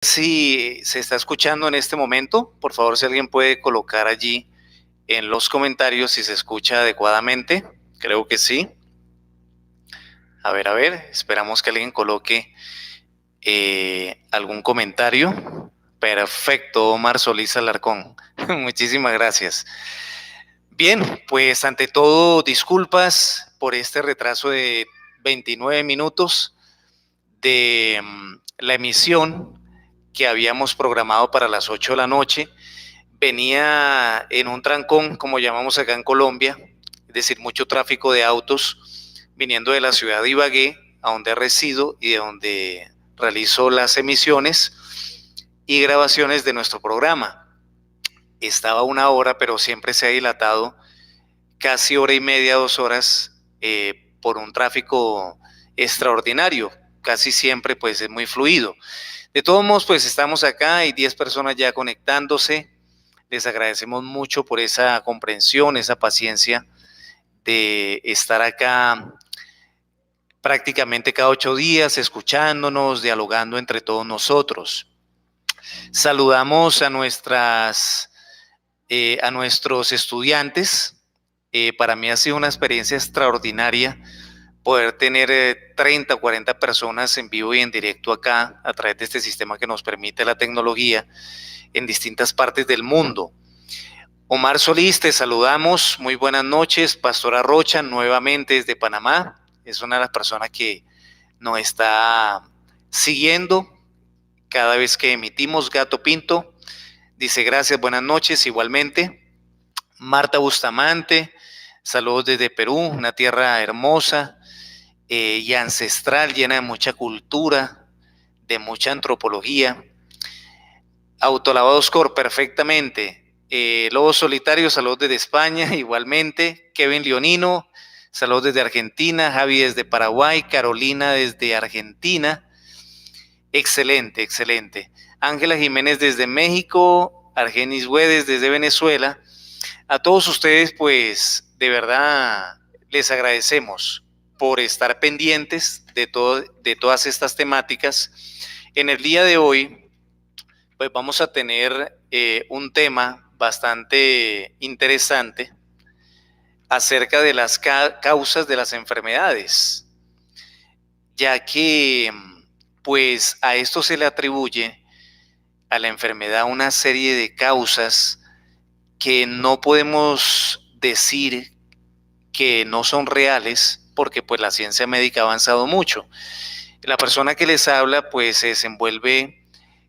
Si se está escuchando en este momento, por favor, si alguien puede colocar allí en los comentarios si se escucha adecuadamente. Creo que sí. A ver, esperamos que alguien coloque algún comentario. Perfecto, Omar Solís Alarcón. Muchísimas gracias. Bien, pues ante todo, disculpas por este retraso de 29 minutos de la emisión que habíamos programado para las 8 de la noche. Venía en un trancón, como llamamos acá en Colombia, es decir, mucho tráfico de autos viniendo de la ciudad de Ibagué, a donde resido y de donde realizo las emisiones y grabaciones de nuestro programa. Estaba una hora, pero siempre se ha dilatado casi hora y media, 2 horas, por un tráfico extraordinario. Casi siempre pues es muy fluido. De todos modos, pues estamos acá, hay 10 personas ya conectándose. Les agradecemos mucho por esa comprensión, esa paciencia de estar acá prácticamente cada 8 días, escuchándonos, dialogando entre todos nosotros. Saludamos a nuestros estudiantes. Para mí ha sido una experiencia extraordinaria poder tener 30 o 40 personas en vivo y en directo acá a través de este sistema que nos permite la tecnología en distintas partes del mundo. Omar Solís, te saludamos, muy buenas noches. Pastora Rocha, nuevamente desde Panamá, es una de las personas que nos está siguiendo cada vez que emitimos. Gato Pinto dice gracias, buenas noches, igualmente. Marta Bustamante, saludos desde Perú, una tierra hermosa y ancestral, llena de mucha cultura, de mucha antropología. Autolavados Cor, perfectamente. Lobo Solitario, saludos desde España, igualmente. Kevin Leonino, saludos desde Argentina. Javi desde Paraguay. Carolina desde Argentina. Excelente, excelente. Ángela Jiménez desde México. Argenis Güedes desde Venezuela. A todos ustedes, pues, de verdad, les agradecemos por estar pendientes de todas estas temáticas. En el día de hoy, pues vamos a tener un tema bastante interesante acerca de las causas de las enfermedades, ya que pues a esto se le atribuye a la enfermedad una serie de causas que no podemos decir que no son reales porque pues la ciencia médica ha avanzado mucho. La persona que les habla pues se desenvuelve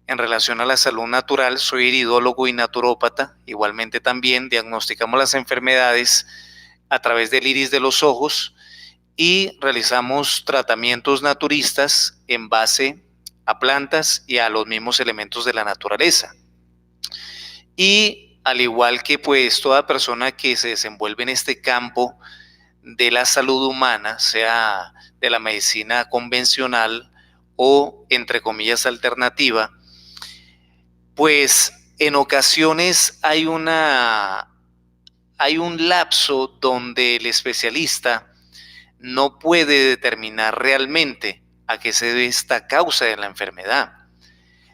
en relación a la salud natural. Soy iridólogo y naturópata. Igualmente también diagnosticamos las enfermedades a través del iris de los ojos y realizamos tratamientos naturistas en base a plantas y a los mismos elementos de la naturaleza. Y al igual que pues toda persona que se desenvuelve en este campo de la salud humana, sea de la medicina convencional o entre comillas alternativa, pues en ocasiones hay un lapso donde el especialista no puede determinar realmente a qué se debe esta causa de la enfermedad.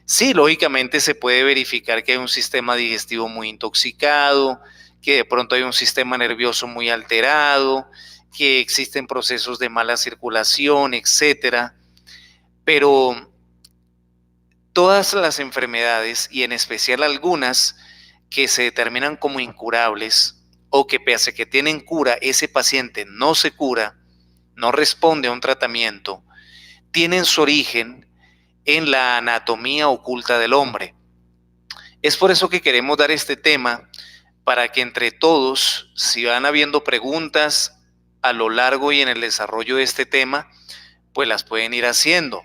Sí, lógicamente se puede verificar que hay un sistema digestivo muy intoxicado, que de pronto hay un sistema nervioso muy alterado, que existen procesos de mala circulación, etcétera. Pero todas las enfermedades, y en especial algunas que se determinan como incurables o que pese a que tienen cura, ese paciente no se cura, no responde a un tratamiento, tienen su origen en la anatomía oculta del hombre. Es por eso que queremos dar este tema, para que entre todos, si van habiendo preguntas a lo largo y en el desarrollo de este tema, pues las pueden ir haciendo.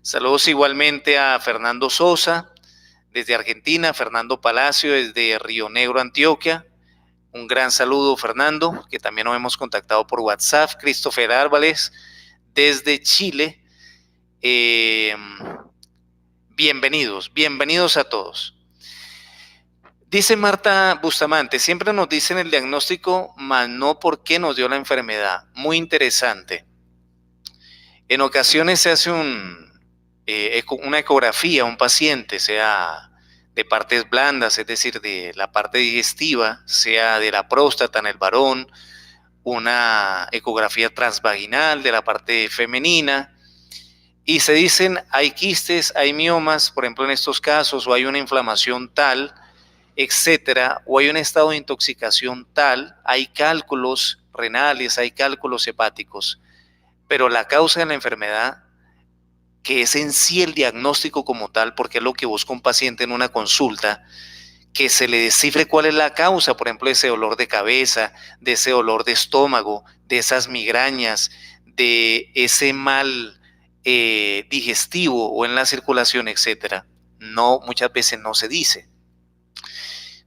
Saludos igualmente a Fernando Sosa desde Argentina, Fernando Palacio desde Río Negro, Antioquia. Un gran saludo, Fernando, que también nos hemos contactado por WhatsApp. Christopher Álvarez desde Chile. Bienvenidos a todos. Dice Marta Bustamante, siempre nos dicen el diagnóstico, mas no por qué nos dio la enfermedad. Muy interesante. En ocasiones se hace una ecografía a un paciente, sea de partes blandas, es decir, de la parte digestiva, sea de la próstata en el varón, una ecografía transvaginal de la parte femenina, y se dicen hay quistes, hay miomas, por ejemplo en estos casos, o hay una inflamación tal, etcétera, o hay un estado de intoxicación tal, hay cálculos renales, hay cálculos hepáticos, pero la causa de la enfermedad, que es en sí el diagnóstico como tal, porque es lo que busca un paciente en una consulta, que se le descifre cuál es la causa, por ejemplo, de ese dolor de cabeza, de ese dolor de estómago, de esas migrañas, de ese mal digestivo o en la circulación, etcétera. No, muchas veces no se dice.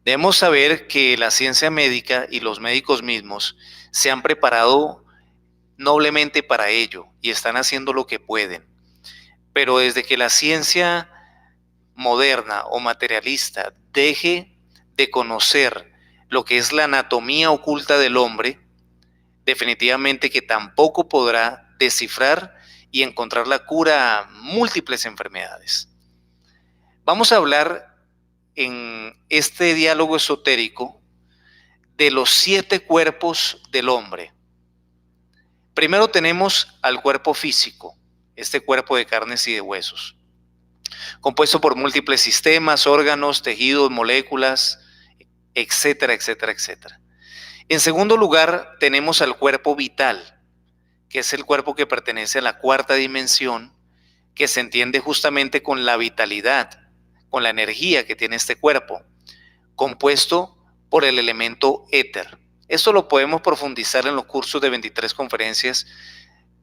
Debemos saber que la ciencia médica y los médicos mismos se han preparado noblemente para ello y están haciendo lo que pueden. Pero desde que la ciencia moderna o materialista deje de conocer lo que es la anatomía oculta del hombre, definitivamente que tampoco podrá descifrar y encontrar la cura a múltiples enfermedades. Vamos a hablar en este diálogo esotérico de los 7 cuerpos del hombre. Primero tenemos al cuerpo físico, este cuerpo de carnes y de huesos, compuesto por múltiples sistemas, órganos, tejidos, moléculas, etcétera, etcétera, etcétera. En segundo lugar, tenemos al cuerpo vital, que es el cuerpo que pertenece a la 4ª dimensión, que se entiende justamente con la vitalidad, con la energía que tiene este cuerpo, compuesto por el elemento éter. Esto lo podemos profundizar en los cursos de 23 conferencias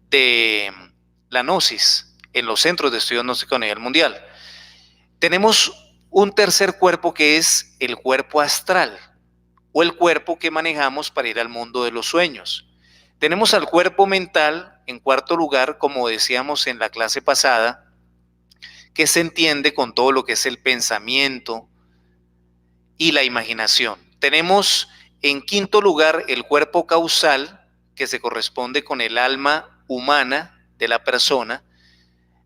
de la Gnosis, en los centros de estudio gnóstico a nivel mundial. Tenemos un tercer cuerpo que es el cuerpo astral, o el cuerpo que manejamos para ir al mundo de los sueños. Tenemos al cuerpo mental, en cuarto lugar, como decíamos en la clase pasada, que se entiende con todo lo que es el pensamiento y la imaginación. Tenemos en quinto lugar el cuerpo causal, que se corresponde con el alma humana de la persona.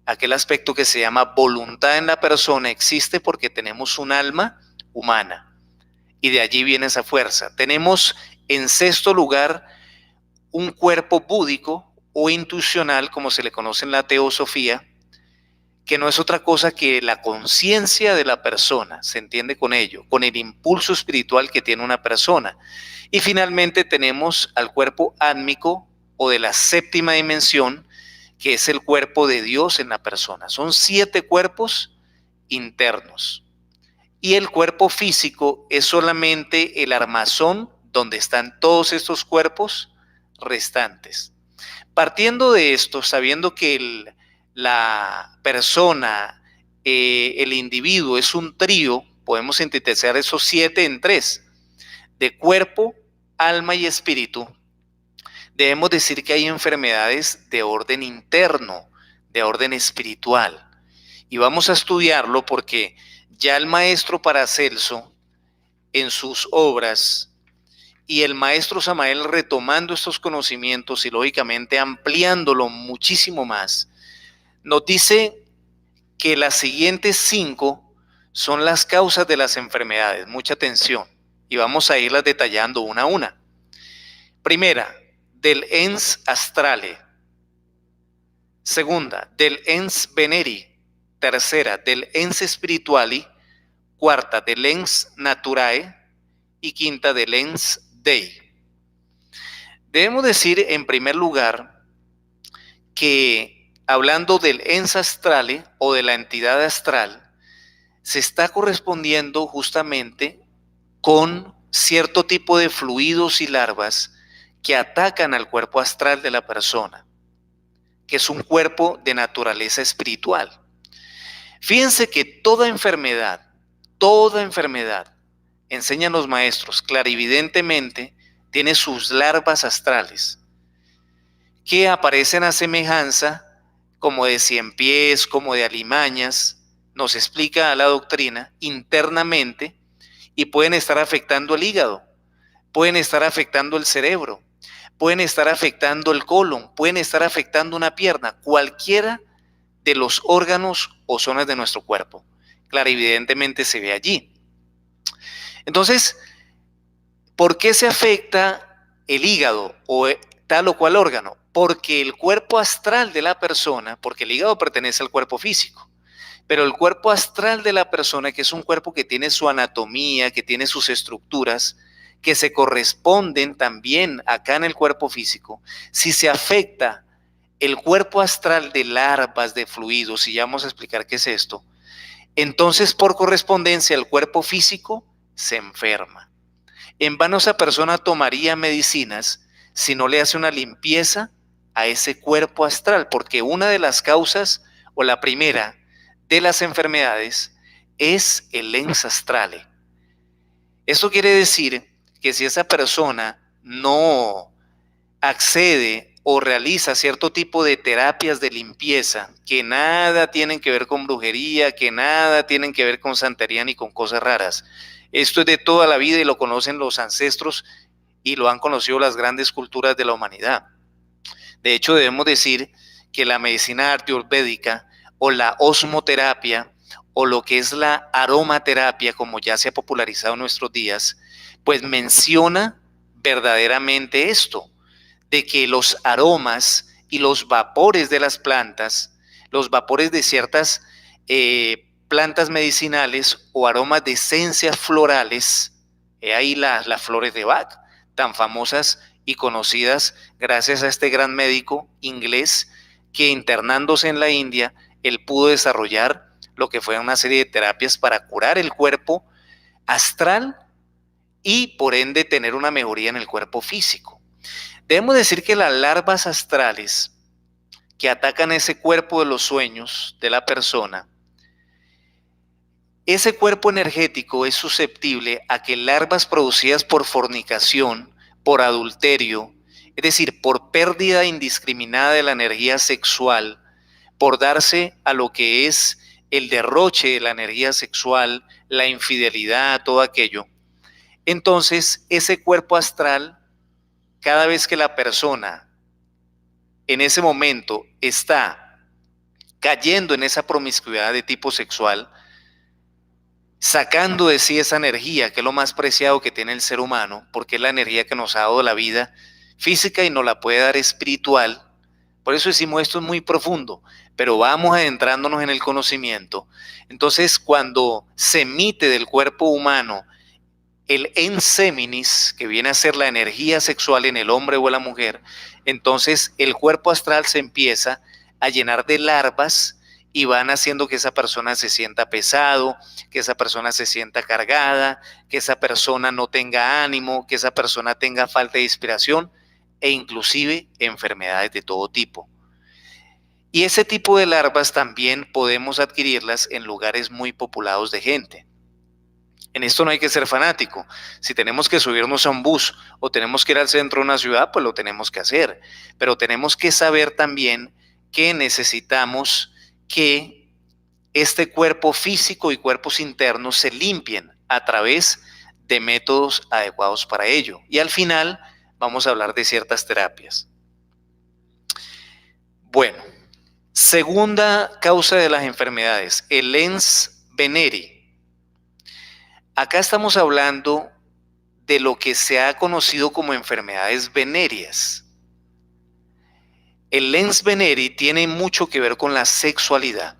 Aquel aspecto que se llama voluntad en la persona existe porque tenemos un alma humana y de allí viene esa fuerza. Tenemos en sexto lugar un cuerpo búdico o intuicional, como se le conoce en la teosofía, que no es otra cosa que la conciencia de la persona, se entiende con ello, con el impulso espiritual que tiene una persona. Y finalmente tenemos al cuerpo átmico o de la 7ª dimensión, que es el cuerpo de Dios en la persona. Son 7 cuerpos internos. Y el cuerpo físico es solamente el armazón donde están todos estos cuerpos restantes. Partiendo de esto, sabiendo que la persona, el individuo es un trío, podemos sintetizar esos 7 en 3, de cuerpo, alma y espíritu. Debemos decir que hay enfermedades de orden interno, de orden espiritual. Y vamos a estudiarlo porque ya el maestro Paracelso, en sus obras, y el maestro Samael retomando estos conocimientos y lógicamente ampliándolo muchísimo más, nos dice que las siguientes 5 son las causas de las enfermedades. Mucha atención. Y vamos a irlas detallando una a una. Primera, del ens astrale. Segunda, del ens veneri. Tercera, del ens spirituali. Cuarta, del ens naturae. Y quinta, del ens dei. Debemos decir en primer lugar que hablando del ens astrale o de la entidad astral, se está correspondiendo justamente con cierto tipo de fluidos y larvas que atacan al cuerpo astral de la persona, que es un cuerpo de naturaleza espiritual. Fíjense que toda enfermedad, enseñan los maestros clarividentemente, tiene sus larvas astrales, que aparecen a semejanza como de ciempiés, como de alimañas, nos explica la doctrina, internamente, y pueden estar afectando el hígado, pueden estar afectando el cerebro, pueden estar afectando el colon, pueden estar afectando una pierna, cualquiera de los órganos o zonas de nuestro cuerpo. Claro, evidentemente se ve allí. Entonces, ¿por qué se afecta el hígado o tal o cual órgano? Porque el cuerpo astral de la persona, porque el hígado pertenece al cuerpo físico, pero el cuerpo astral de la persona, que es un cuerpo que tiene su anatomía, que tiene sus estructuras, que se corresponden también acá en el cuerpo físico, si se afecta el cuerpo astral de larvas, de fluidos, y ya vamos a explicar qué es esto, entonces por correspondencia el cuerpo físico se enferma. En vano esa persona tomaría medicinas si no le hace una limpieza a ese cuerpo astral, porque una de las causas, o la primera de las enfermedades, es el lens astrale. Esto quiere decir que si esa persona no accede o realiza cierto tipo de terapias de limpieza que nada tienen que ver con brujería, que nada tienen que ver con santería ni con cosas raras. Esto es de toda la vida y lo conocen los ancestros y lo han conocido las grandes culturas de la humanidad. De hecho, debemos decir que la medicina ayurvédica o la osmoterapia o lo que es la aromaterapia, como ya se ha popularizado en nuestros días, pues menciona verdaderamente esto, de que los aromas y los vapores de las plantas, los vapores de ciertas plantas medicinales o aromas de esencias florales, ahí las flores de Bach, tan famosas y conocidas gracias a este gran médico inglés que internándose en la India, él pudo desarrollar lo que fue una serie de terapias para curar el cuerpo astral y por ende tener una mejoría en el cuerpo físico. Debemos decir que las larvas astrales que atacan ese cuerpo de los sueños de la persona, ese cuerpo energético es susceptible a que larvas producidas por fornicación, por adulterio, es decir, por pérdida indiscriminada de la energía sexual, por darse a lo que es el derroche de la energía sexual, la infidelidad, todo aquello. Entonces, ese cuerpo astral, cada vez que la persona en ese momento está cayendo en esa promiscuidad de tipo sexual, sacando de sí esa energía, que es lo más preciado que tiene el ser humano, porque es la energía que nos ha dado la vida física y nos la puede dar espiritual. Por eso decimos esto es muy profundo, pero vamos adentrándonos en el conocimiento. Entonces, cuando se emite del cuerpo humano el enseminis, que viene a ser la energía sexual en el hombre o en la mujer, entonces el cuerpo astral se empieza a llenar de larvas y van haciendo que esa persona se sienta pesado, que esa persona se sienta cargada, que esa persona no tenga ánimo, que esa persona tenga falta de inspiración e inclusive enfermedades de todo tipo. Y ese tipo de larvas también podemos adquirirlas en lugares muy poblados de gente. En esto no hay que ser fanático. Si tenemos que subirnos a un bus o tenemos que ir al centro de una ciudad, pues lo tenemos que hacer. Pero tenemos que saber también que necesitamos que este cuerpo físico y cuerpos internos se limpien a través de métodos adecuados para ello. Y al final vamos a hablar de ciertas terapias. Bueno, segunda causa de las enfermedades, el lens veneri. Acá estamos hablando de lo que se ha conocido como enfermedades venéreas. El lens veneri tiene mucho que ver con la sexualidad.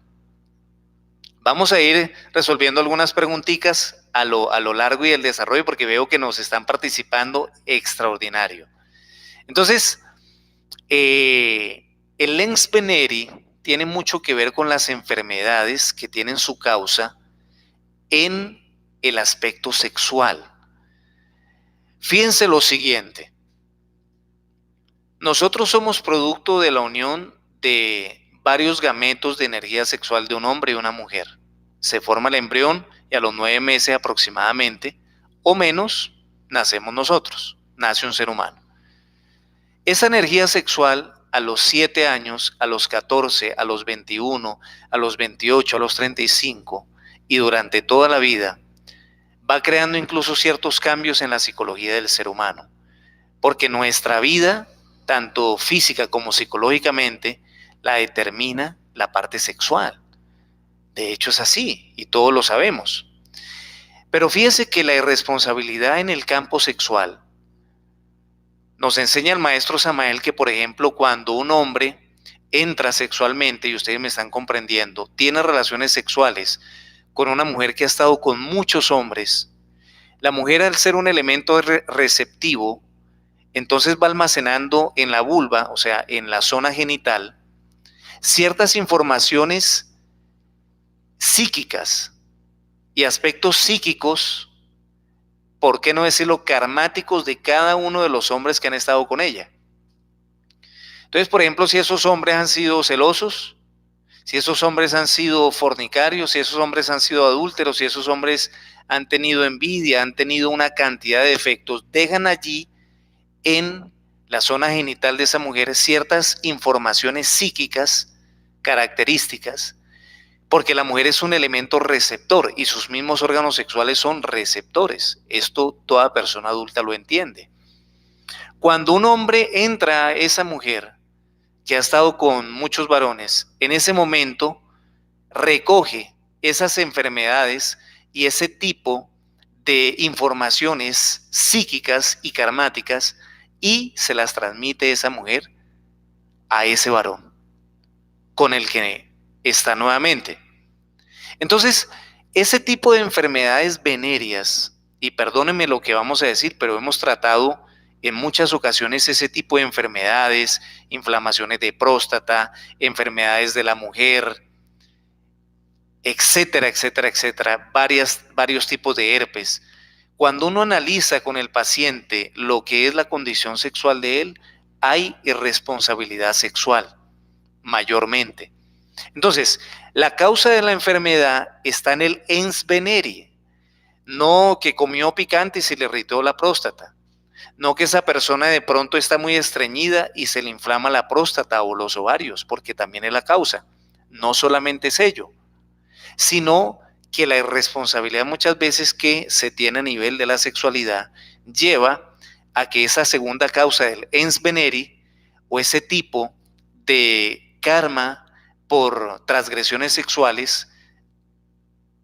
Vamos a ir resolviendo algunas preguntitas a lo largo y del desarrollo porque veo que nos están participando extraordinario. Entonces, el lens veneri tiene mucho que ver con las enfermedades que tienen su causa en el aspecto sexual. Fíjense lo siguiente. Nosotros somos producto de la unión de varios gametos de energía sexual de un hombre y una mujer. Se forma el embrión y a los 9 meses aproximadamente, o menos, nacemos nosotros, nace un ser humano. Esa energía sexual a los 7 años, a los 14, a los 21, a los 28, a los 35 y durante toda la vida, va creando incluso ciertos cambios en la psicología del ser humano, porque nuestra vida, tanto física como psicológicamente, la determina la parte sexual. De hecho es así y todos lo sabemos. Pero fíjese que la irresponsabilidad en el campo sexual nos enseña el maestro Samael que, por ejemplo, cuando un hombre entra sexualmente, y ustedes me están comprendiendo, tiene relaciones sexuales con una mujer que ha estado con muchos hombres, la mujer, al ser un elemento receptivo, entonces va almacenando en la vulva, o sea, en la zona genital, ciertas informaciones psíquicas y aspectos psíquicos, ¿por qué no decirlo karmáticos, de cada uno de los hombres que han estado con ella? Entonces, por ejemplo, si esos hombres han sido celosos, si esos hombres han sido fornicarios, si esos hombres han sido adúlteros, si esos hombres han tenido envidia, han tenido una cantidad de defectos, dejan allí en la zona genital de esa mujer ciertas informaciones psíquicas, características, porque la mujer es un elemento receptor y sus mismos órganos sexuales son receptores. Esto toda persona adulta lo entiende. Cuando un hombre entra a esa mujer que ha estado con muchos varones, en ese momento recoge esas enfermedades y ese tipo de informaciones psíquicas y karmáticas y se las transmite esa mujer a ese varón con el que está nuevamente. Entonces, ese tipo de enfermedades venéreas, y perdónenme lo que vamos a decir, pero hemos tratado en muchas ocasiones ese tipo de enfermedades, inflamaciones de próstata, enfermedades de la mujer, etcétera, etcétera, etcétera, varios tipos de herpes. Cuando uno analiza con el paciente lo que es la condición sexual de él, hay irresponsabilidad sexual, mayormente. Entonces, la causa de la enfermedad está en el ens veneri, no que comió picante y se le irritó la próstata, no que esa persona de pronto está muy estreñida y se le inflama la próstata o los ovarios, porque también es la causa. No solamente es ello, sino que la irresponsabilidad muchas veces que se tiene a nivel de la sexualidad lleva a que esa segunda causa del ens veneri o ese tipo de karma por transgresiones sexuales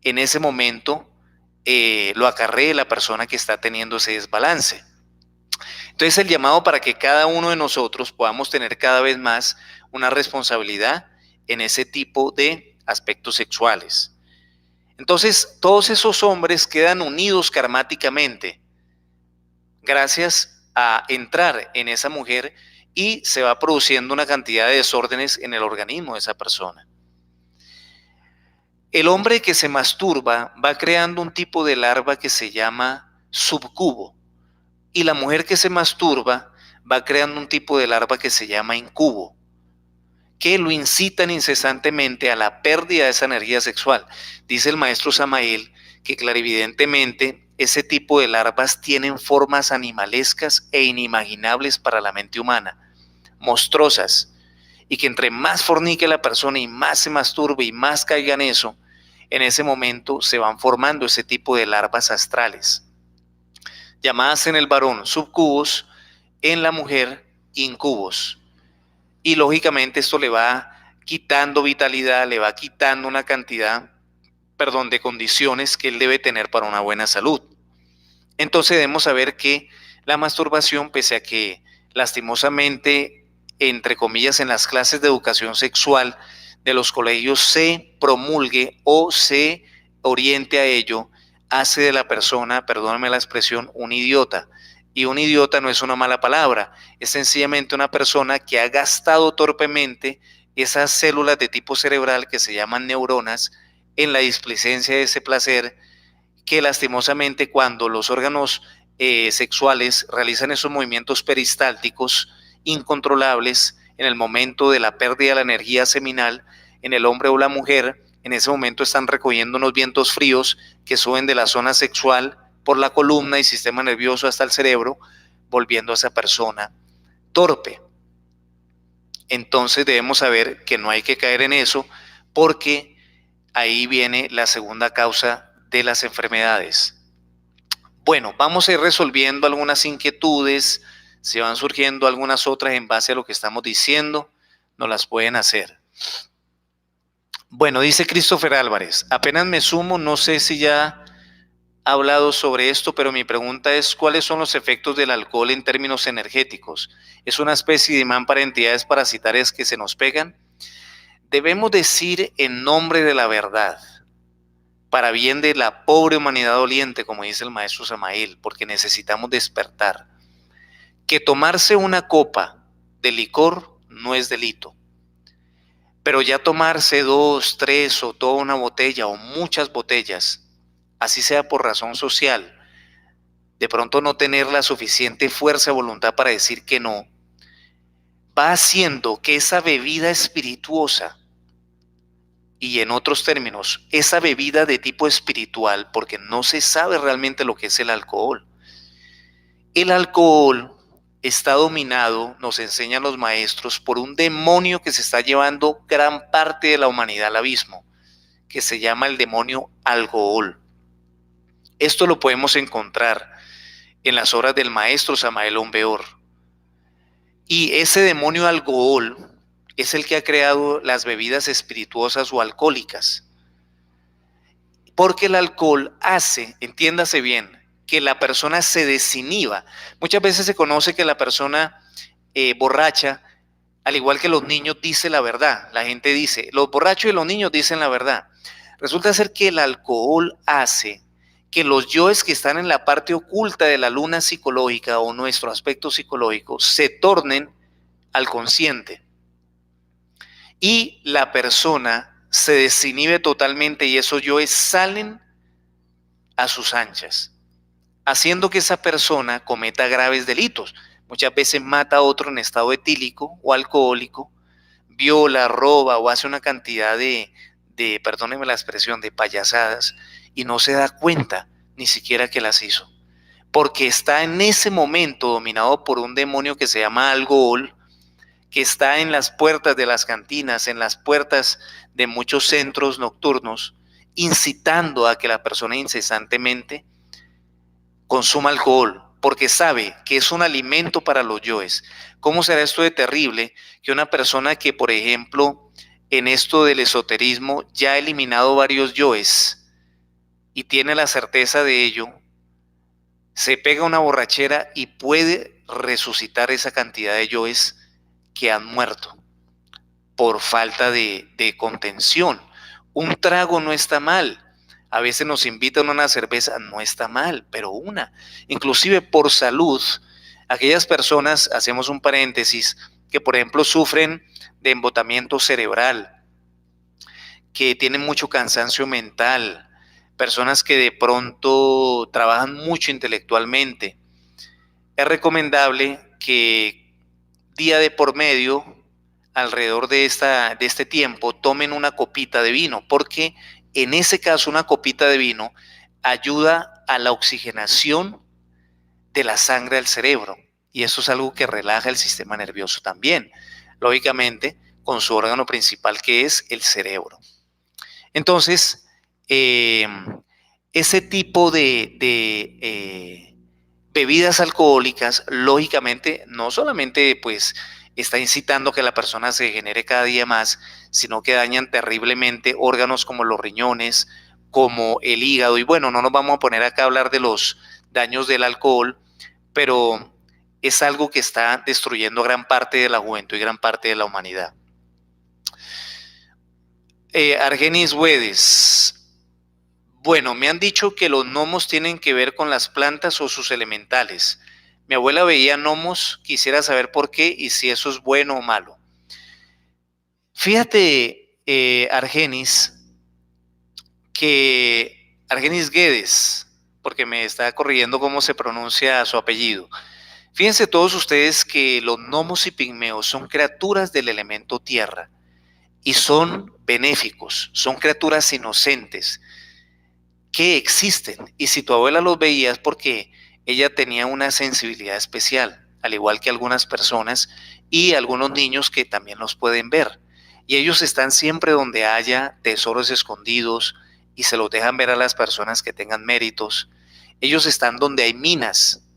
en ese momento lo acarree la persona que está teniendo ese desbalance. Entonces el llamado para que cada uno de nosotros podamos tener cada vez más una responsabilidad en ese tipo de aspectos sexuales. Entonces, todos esos hombres quedan unidos karmáticamente gracias a entrar en esa mujer y se va produciendo una cantidad de desórdenes en el organismo de esa persona. El hombre que se masturba va creando un tipo de larva que se llama subcubo y la mujer que se masturba va creando un tipo de larva que se llama incubo, que lo incitan incesantemente a la pérdida de esa energía sexual. Dice el maestro Samael que clarividentemente ese tipo de larvas tienen formas animalescas e inimaginables para la mente humana, monstruosas, y que entre más fornique la persona y más se masturbe y más caiga en ese momento se van formando ese tipo de larvas astrales, llamadas en el varón subcubos, en la mujer incubos. Y lógicamente esto le va quitando vitalidad, le va quitando una cantidad, de condiciones que él debe tener para una buena salud. Entonces debemos saber que la masturbación, pese a que lastimosamente, entre comillas, en las clases de educación sexual de los colegios se promulgue o se oriente a ello, hace de la persona, perdóname la expresión, un idiota. Y un idiota no es una mala palabra, es sencillamente una persona que ha gastado torpemente esas células de tipo cerebral que se llaman neuronas en la displicencia de ese placer, que lastimosamente cuando los órganos sexuales realizan esos movimientos peristálticos incontrolables en el momento de la pérdida de la energía seminal en el hombre o la mujer, en ese momento están recogiendo unos vientos fríos que suben de la zona sexual por la columna y sistema nervioso hasta el cerebro, volviendo a esa persona torpe. Entonces debemos saber que no hay que caer en eso, porque ahí viene la segunda causa de las enfermedades. Bueno, vamos a ir resolviendo algunas inquietudes. Si van surgiendo algunas otras en base a lo que estamos diciendo, nos las pueden hacer. Bueno, dice Christopher Álvarez, apenas me sumo, no sé si ya ha hablado sobre esto, pero mi pregunta es, ¿cuáles son los efectos del alcohol en términos energéticos? ¿Es una especie de imán para entidades parasitarias que se nos pegan? Debemos decir en nombre de la verdad, para bien de la pobre humanidad doliente, como dice el maestro Samael, porque necesitamos despertar, que tomarse una copa de licor no es delito, pero ya tomarse dos, tres o toda una botella o muchas botellas, así sea por razón social, de pronto no tener la suficiente fuerza de voluntad para decir que no, va haciendo que esa bebida espirituosa, y en otros términos, esa bebida de tipo espiritual, porque no se sabe realmente lo que es el alcohol está dominado, nos enseñan los maestros, por un demonio que se está llevando gran parte de la humanidad al abismo, que se llama el demonio alcohol. Esto lo podemos encontrar en las obras del maestro Samael Onbeor. Y ese demonio alcohol es el que ha creado las bebidas espirituosas o alcohólicas. Porque el alcohol hace, entiéndase bien, que la persona se desinhiba. Muchas veces se conoce que la persona borracha, al igual que los niños, dice la verdad. La gente dice, los borrachos y los niños dicen la verdad. Resulta ser que el alcohol hace que los yoes que están en la parte oculta de la luna psicológica o nuestro aspecto psicológico se tornen al consciente y la persona se desinhibe totalmente y esos yoes salen a sus anchas, haciendo que esa persona cometa graves delitos. Muchas veces mata a otro en estado etílico o alcohólico, viola, roba o hace una cantidad perdónenme la expresión, de payasadas y no se da cuenta ni siquiera que las hizo. Porque está en ese momento dominado por un demonio que se llama alcohol, que está en las puertas de las cantinas, en las puertas de muchos centros nocturnos, incitando a que la persona incesantemente consuma alcohol, porque sabe que es un alimento para los yoes. ¿Cómo será esto de terrible que una persona que, por ejemplo, en esto del esoterismo ya ha eliminado varios yoes y tiene la certeza de ello, se pega una borrachera y puede resucitar esa cantidad de yoes que han muerto por falta de contención? Un trago no está mal. A veces nos invitan a una cerveza, no está mal, pero una. Inclusive por salud, aquellas personas, hacemos un paréntesis, que por ejemplo sufren de embotamiento cerebral, que tienen mucho cansancio mental, personas que de pronto trabajan mucho intelectualmente, es recomendable que día de por medio, alrededor de este tiempo, tomen una copita de vino, porque en ese caso una copita de vino ayuda a la oxigenación de la sangre al cerebro, y eso es algo que relaja el sistema nervioso también, lógicamente con su órgano principal, que es el cerebro. Entonces, ese tipo de bebidas alcohólicas, lógicamente, no solamente pues está incitando que la persona se genere cada día más, sino que dañan terriblemente órganos como los riñones, como el hígado. Y bueno, no nos vamos a poner acá a hablar de los daños del alcohol, pero es algo que está destruyendo gran parte de la juventud y gran parte de la humanidad. Argenis Güedes. Bueno, me han dicho que los gnomos tienen que ver con las plantas o sus elementales. Mi abuela veía gnomos, quisiera saber por qué y si eso es bueno o malo. Fíjate, Argenis Guedes, porque me está corrigiendo cómo se pronuncia su apellido. Fíjense todos ustedes que los gnomos y pigmeos son criaturas del elemento tierra y son benéficos, son criaturas inocentes que existen. Y si tu abuela los veía es porque ella tenía una sensibilidad especial, al igual que algunas personas y algunos niños que también los pueden ver. Y ellos están siempre donde haya tesoros escondidos y se los dejan ver a las personas que tengan méritos. Ellos están donde hay minas.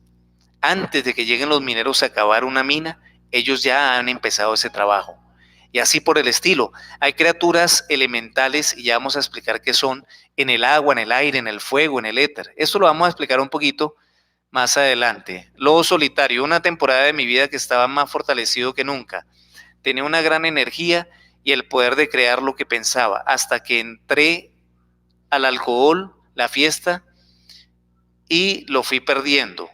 Antes de que lleguen los mineros a cavar una mina, ellos ya han empezado ese trabajo. y así por el estilo. Hay criaturas elementales, y ya vamos a explicar qué son, en el agua, en el aire, en el fuego, en el éter. Esto lo vamos a explicar un poquito más adelante. Lobo solitario, una temporada de mi vida que estaba más fortalecido que nunca. Tenía una gran energía y el poder de crear lo que pensaba, hasta que entré al alcohol, la fiesta, y lo fui perdiendo.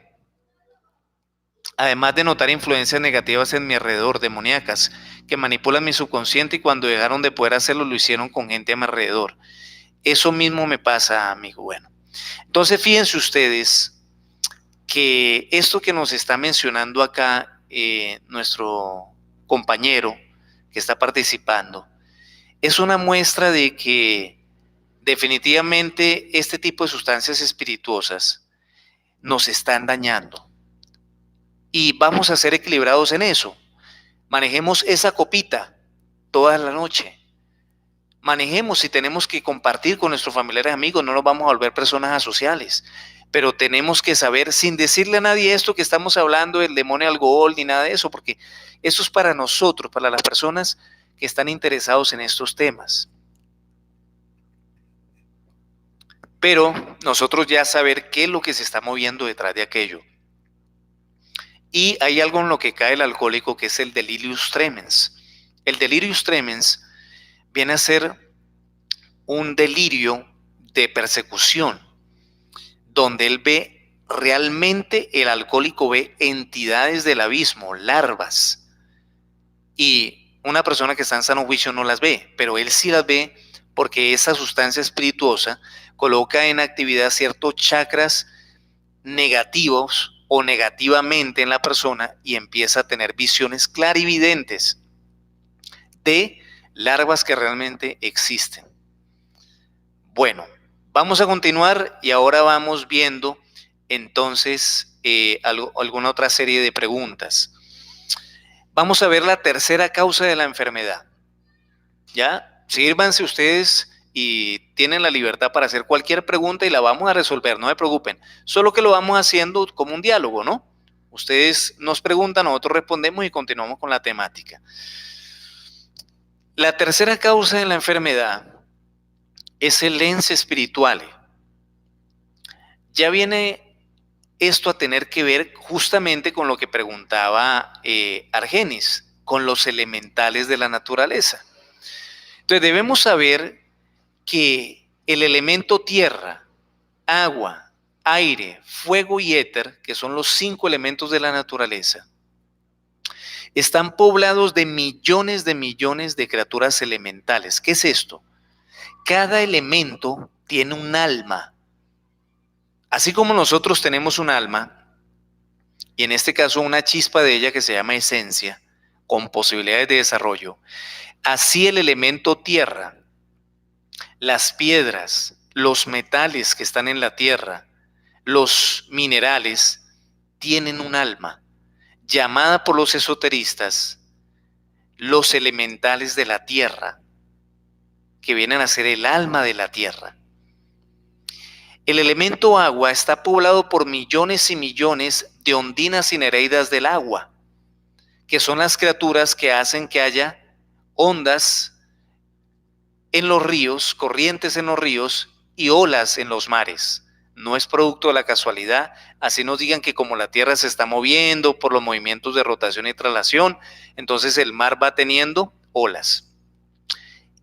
Además de notar influencias negativas en mi alrededor, demoníacas, que manipulan mi subconsciente, y cuando dejaron de poder hacerlo, lo hicieron con gente a mi alrededor. Eso mismo me pasa, amigo. Bueno, entonces fíjense ustedes que esto que nos está mencionando acá nuestro compañero que está participando es una muestra de que definitivamente este tipo de sustancias espirituosas nos están dañando. Y vamos a ser equilibrados en eso. Manejemos esa copita toda la noche. Manejemos, si tenemos que compartir con nuestros familiares y amigos, no nos vamos a volver personas asociales. Pero tenemos que saber, sin decirle a nadie esto que estamos hablando del demonio alcohol ni nada de eso, porque eso es para nosotros, para las personas que están interesados en estos temas. Pero nosotros ya saber qué es lo que se está moviendo detrás de aquello. Y hay algo en lo que cae el alcohólico, que es el delirius tremens. El delirius tremens viene a ser un delirio de persecución, donde él ve realmente, el alcohólico ve entidades del abismo, larvas, y una persona que está en sano juicio no las ve, pero él sí las ve, porque esa sustancia espirituosa coloca en actividad ciertos chakras negativos o negativamente en la persona, y empieza a tener visiones clarividentes de larvas que realmente existen. Bueno, vamos a continuar y ahora vamos viendo entonces alguna otra serie de preguntas. Vamos a ver la tercera causa de la enfermedad. ¿Ya? Sírvanse ustedes y tienen la libertad para hacer cualquier pregunta y la vamos a resolver, no se preocupen. Solo que lo vamos haciendo como un diálogo, ¿no? Ustedes nos preguntan, nosotros respondemos y continuamos con la temática. La tercera causa de la enfermedad es el ente espiritual. Ya viene esto a tener que ver justamente con lo que preguntaba Argenis, con los elementales de la naturaleza. Entonces debemos saber que el elemento tierra, agua, aire, fuego y éter, que son los 5 elementos de la naturaleza, están poblados de millones de criaturas elementales. ¿Qué es esto? Cada elemento tiene un alma. Así como nosotros tenemos un alma, y en este caso una chispa de ella que se llama esencia, con posibilidades de desarrollo, así el elemento tierra, las piedras, los metales que están en la tierra, los minerales, tienen un alma, llamada por los esoteristas los elementales de la tierra, que vienen a ser el alma de la tierra. El elemento agua está poblado por millones y millones de ondinas y nereidas del agua, que son las criaturas que hacen que haya ondas en los ríos, corrientes en los ríos y olas en los mares. No es producto de la casualidad, así nos digan que como la Tierra se está moviendo por los movimientos de rotación y traslación, entonces el mar va teniendo olas.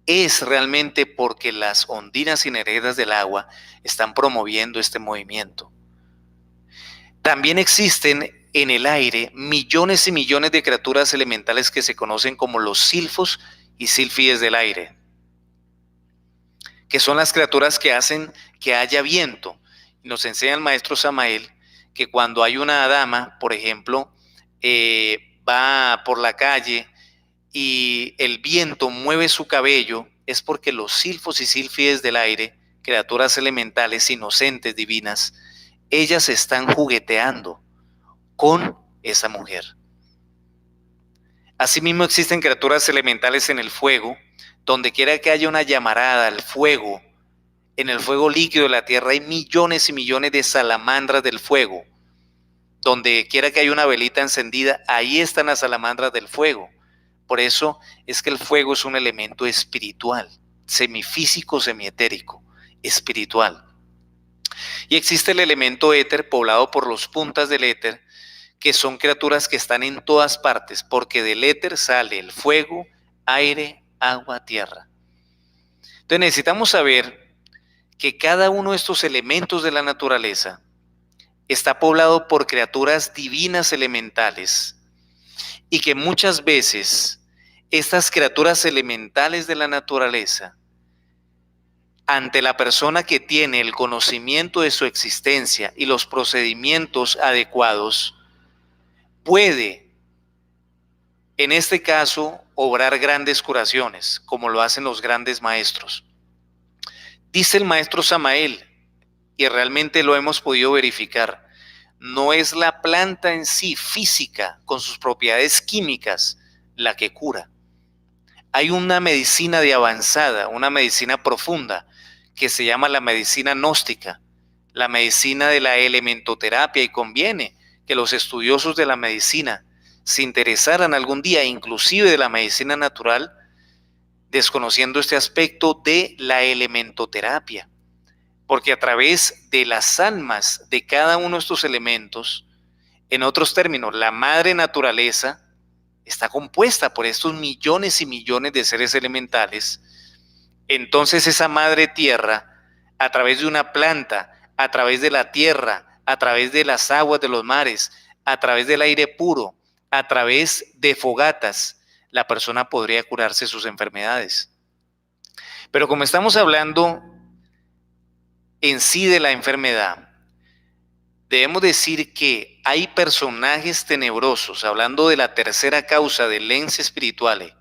Es realmente porque las ondinas y nereidas del agua están promoviendo este movimiento. También existen en el aire millones y millones de criaturas elementales que se conocen como los silfos y sílfides del aire, que son las criaturas que hacen que haya viento. Nos enseña el maestro Samael que cuando hay una dama, por ejemplo, va por la calle y el viento mueve su cabello, es porque los silfos y sílfides del aire, criaturas elementales, inocentes, divinas, ellas están jugueteando con esa mujer. Asimismo existen criaturas elementales en el fuego. Donde quiera que haya una llamarada, el fuego, en el fuego líquido de la tierra hay millones y millones de salamandras del fuego. Donde quiera que haya una velita encendida, ahí están las salamandras del fuego, Por eso es que el fuego es un elemento espiritual, semifísico, semietérico, espiritual. Y existe el elemento éter poblado por los puntas del éter, que son criaturas que están en todas partes, porque del éter sale el fuego, aire, agua, tierra. Entonces necesitamos saber que cada uno de estos elementos de la naturaleza está poblado por criaturas divinas elementales y que muchas veces estas criaturas elementales de la naturaleza, ante la persona que tiene el conocimiento de su existencia y los procedimientos adecuados, puede, en este caso, obrar grandes curaciones, como lo hacen los grandes maestros. Dice el maestro Samael, y realmente lo hemos podido verificar, no es la planta en sí física, con sus propiedades químicas, la que cura. Hay una medicina de avanzada, una medicina profunda, que se llama la medicina gnóstica, la medicina de la elementoterapia, y conviene que los estudiosos de la medicina se interesaran algún día, inclusive de la medicina natural, desconociendo este aspecto de la elementoterapia, porque a través de las almas de cada uno de estos elementos, en otros términos, la madre naturaleza está compuesta por estos millones y millones de seres elementales. Entonces esa madre tierra, a través de una planta, a través de la tierra, a través de las aguas de los mares, a través del aire puro, a través de fogatas, la persona podría curarse sus enfermedades. Pero como estamos hablando en sí de la enfermedad, debemos decir que hay personajes tenebrosos, hablando de la tercera causa del lens espirituale,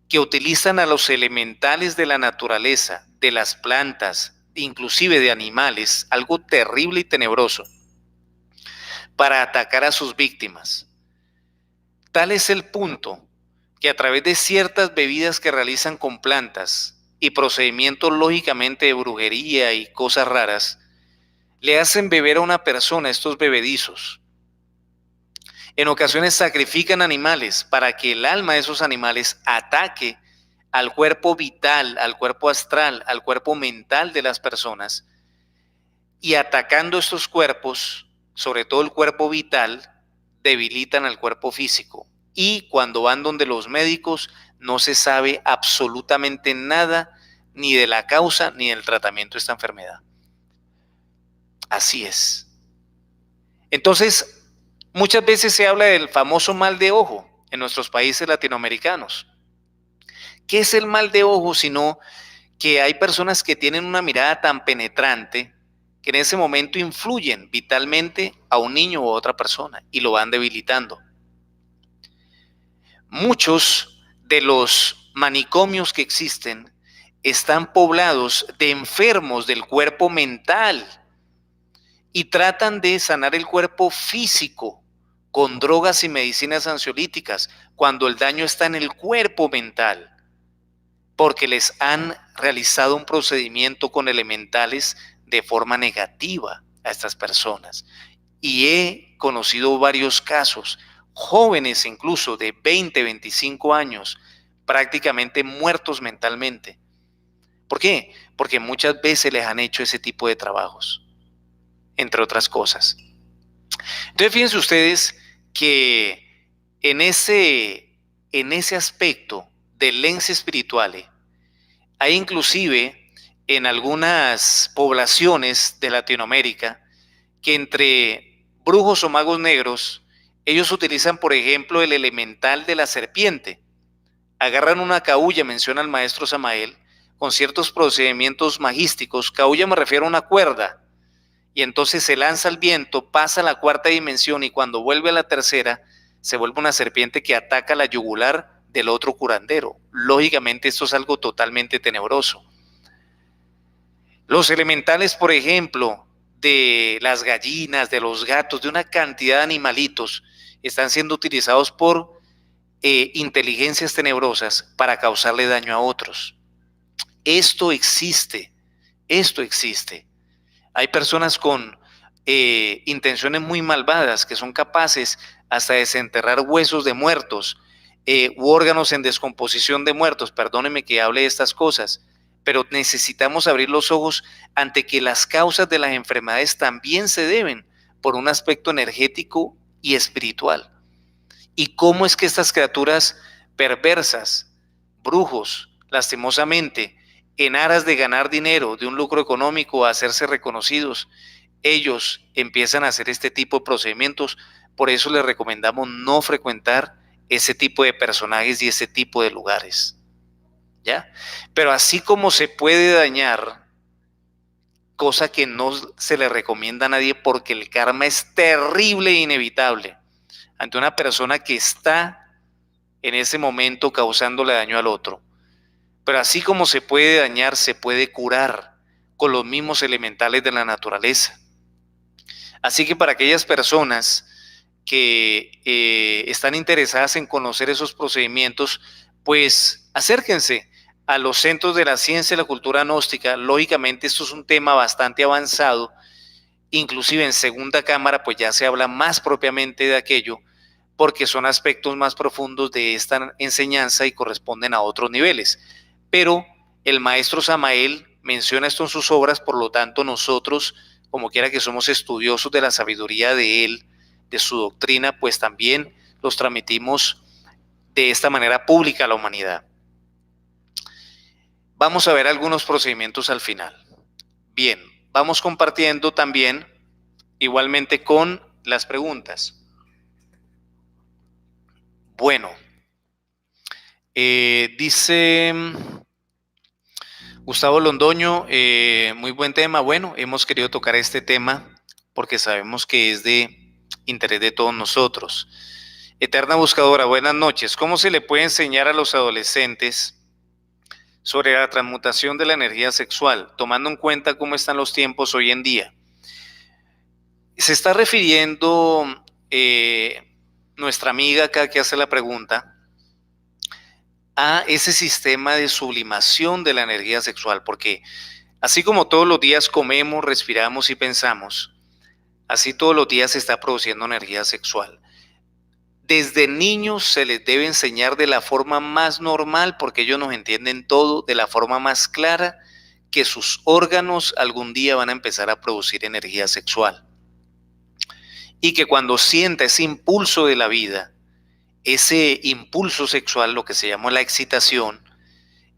que utilizan a los elementales de la naturaleza, de las plantas, inclusive de animales, algo terrible y tenebroso, para atacar a sus víctimas. Tal es el punto que a través de ciertas bebidas que realizan con plantas y procedimientos lógicamente de brujería y cosas raras, le hacen beber a una persona estos bebedizos. En ocasiones sacrifican animales para que el alma de esos animales ataque al cuerpo vital, al cuerpo astral, al cuerpo mental de las personas, y atacando estos cuerpos, sobre todo el cuerpo vital, debilitan al cuerpo físico. Y cuando van donde los médicos, no se sabe absolutamente nada ni de la causa ni del tratamiento de esta enfermedad. Así es. Entonces, muchas veces se habla del famoso mal de ojo en nuestros países latinoamericanos. ¿Qué es el mal de ojo? Sino que hay personas que tienen una mirada tan penetrante que en ese momento influyen vitalmente a un niño o a otra persona y lo van debilitando. Muchos de los manicomios que existen están poblados de enfermos del cuerpo mental y tratan de sanar el cuerpo físico con drogas y medicinas ansiolíticas cuando el daño está en el cuerpo mental, porque les han realizado un procedimiento con elementales de forma negativa a estas personas. Y he conocido varios casos, jóvenes incluso de 20, 25 años, prácticamente muertos mentalmente. ¿Por qué? Porque muchas veces les han hecho ese tipo de trabajos, entre otras cosas. Entonces fíjense ustedes que en ese aspecto del lens espirituale, hay inclusive en algunas poblaciones de Latinoamérica que entre brujos o magos negros, ellos utilizan, por ejemplo, el elemental de la serpiente. Agarran una caulla, menciona el maestro Samael, con ciertos procedimientos magísticos. Caulla me refiero a una cuerda. Y entonces se lanza al viento, pasa a la cuarta dimensión y cuando vuelve a la tercera, se vuelve una serpiente que ataca la yugular del otro curandero. Lógicamente esto es algo totalmente tenebroso. Los elementales, por ejemplo, de las gallinas, de los gatos, de una cantidad de animalitos, están siendo utilizados por inteligencias tenebrosas para causarle daño a otros. Esto existe, esto existe. Hay personas con intenciones muy malvadas que son capaces hasta de desenterrar huesos de muertos, u órganos en descomposición de muertos. Perdónenme que hable de estas cosas, pero necesitamos abrir los ojos ante que las causas de las enfermedades también se deben por un aspecto energético y espiritual. Y cómo es que estas criaturas perversas, brujos, lastimosamente, en aras de ganar dinero, de un lucro económico, a hacerse reconocidos, ellos empiezan a hacer este tipo de procedimientos. Por eso les recomendamos no frecuentar ese tipo de personajes y ese tipo de lugares, ¿ya? Pero así como se puede dañar, cosa que no se le recomienda a nadie porque el karma es terrible e inevitable ante una persona que está en ese momento causándole daño al otro. Pero así como se puede dañar, se puede curar con los mismos elementales de la naturaleza. Así que para aquellas personas que están interesadas en conocer esos procedimientos, pues acérquense a los centros de la ciencia y la cultura gnóstica. Lógicamente esto es un tema bastante avanzado, inclusive en segunda cámara pues ya se habla más propiamente de aquello, porque son aspectos más profundos de esta enseñanza y corresponden a otros niveles. Pero el maestro Samael menciona esto en sus obras, por lo tanto nosotros, como quiera que somos estudiosos de la sabiduría de él, de su doctrina, pues también los transmitimos de esta manera pública a la humanidad. Vamos a ver algunos procedimientos al final. Bien, vamos compartiendo también igualmente con las preguntas. Bueno, dice Gustavo Londoño, muy buen tema. Bueno, hemos querido tocar este tema porque sabemos que es de interés de todos nosotros. Eterna Buscadora, buenas noches. ¿Cómo se le puede enseñar a los adolescentes sobre la transmutación de la energía sexual, tomando en cuenta cómo están los tiempos hoy en día? Se está refiriendo nuestra amiga acá que hace la pregunta a ese sistema de sublimación de la energía sexual, porque así como todos los días comemos, respiramos y pensamos, así todos los días se está produciendo energía sexual. Desde niños se les debe enseñar de la forma más normal, porque ellos nos entienden todo, de la forma más clara, que sus órganos algún día van a empezar a producir energía sexual. Y que cuando sienta ese impulso de la vida, ese impulso sexual, lo que se llama la excitación,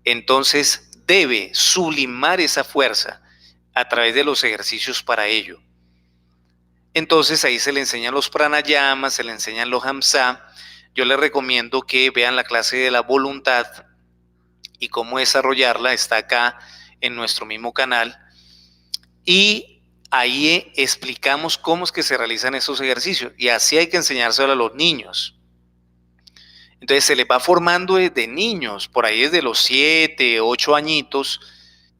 entonces debe sublimar esa fuerza a través de los ejercicios para ello. Entonces ahí se le enseñan los pranayamas, se le enseñan los hamsa. Yo les recomiendo que vean la clase de la voluntad y cómo desarrollarla, está acá en nuestro mismo canal. Y ahí explicamos cómo es que se realizan esos ejercicios, y así hay que enseñárselo a los niños. Entonces se les va formando desde niños, por ahí desde los 7, 8 añitos,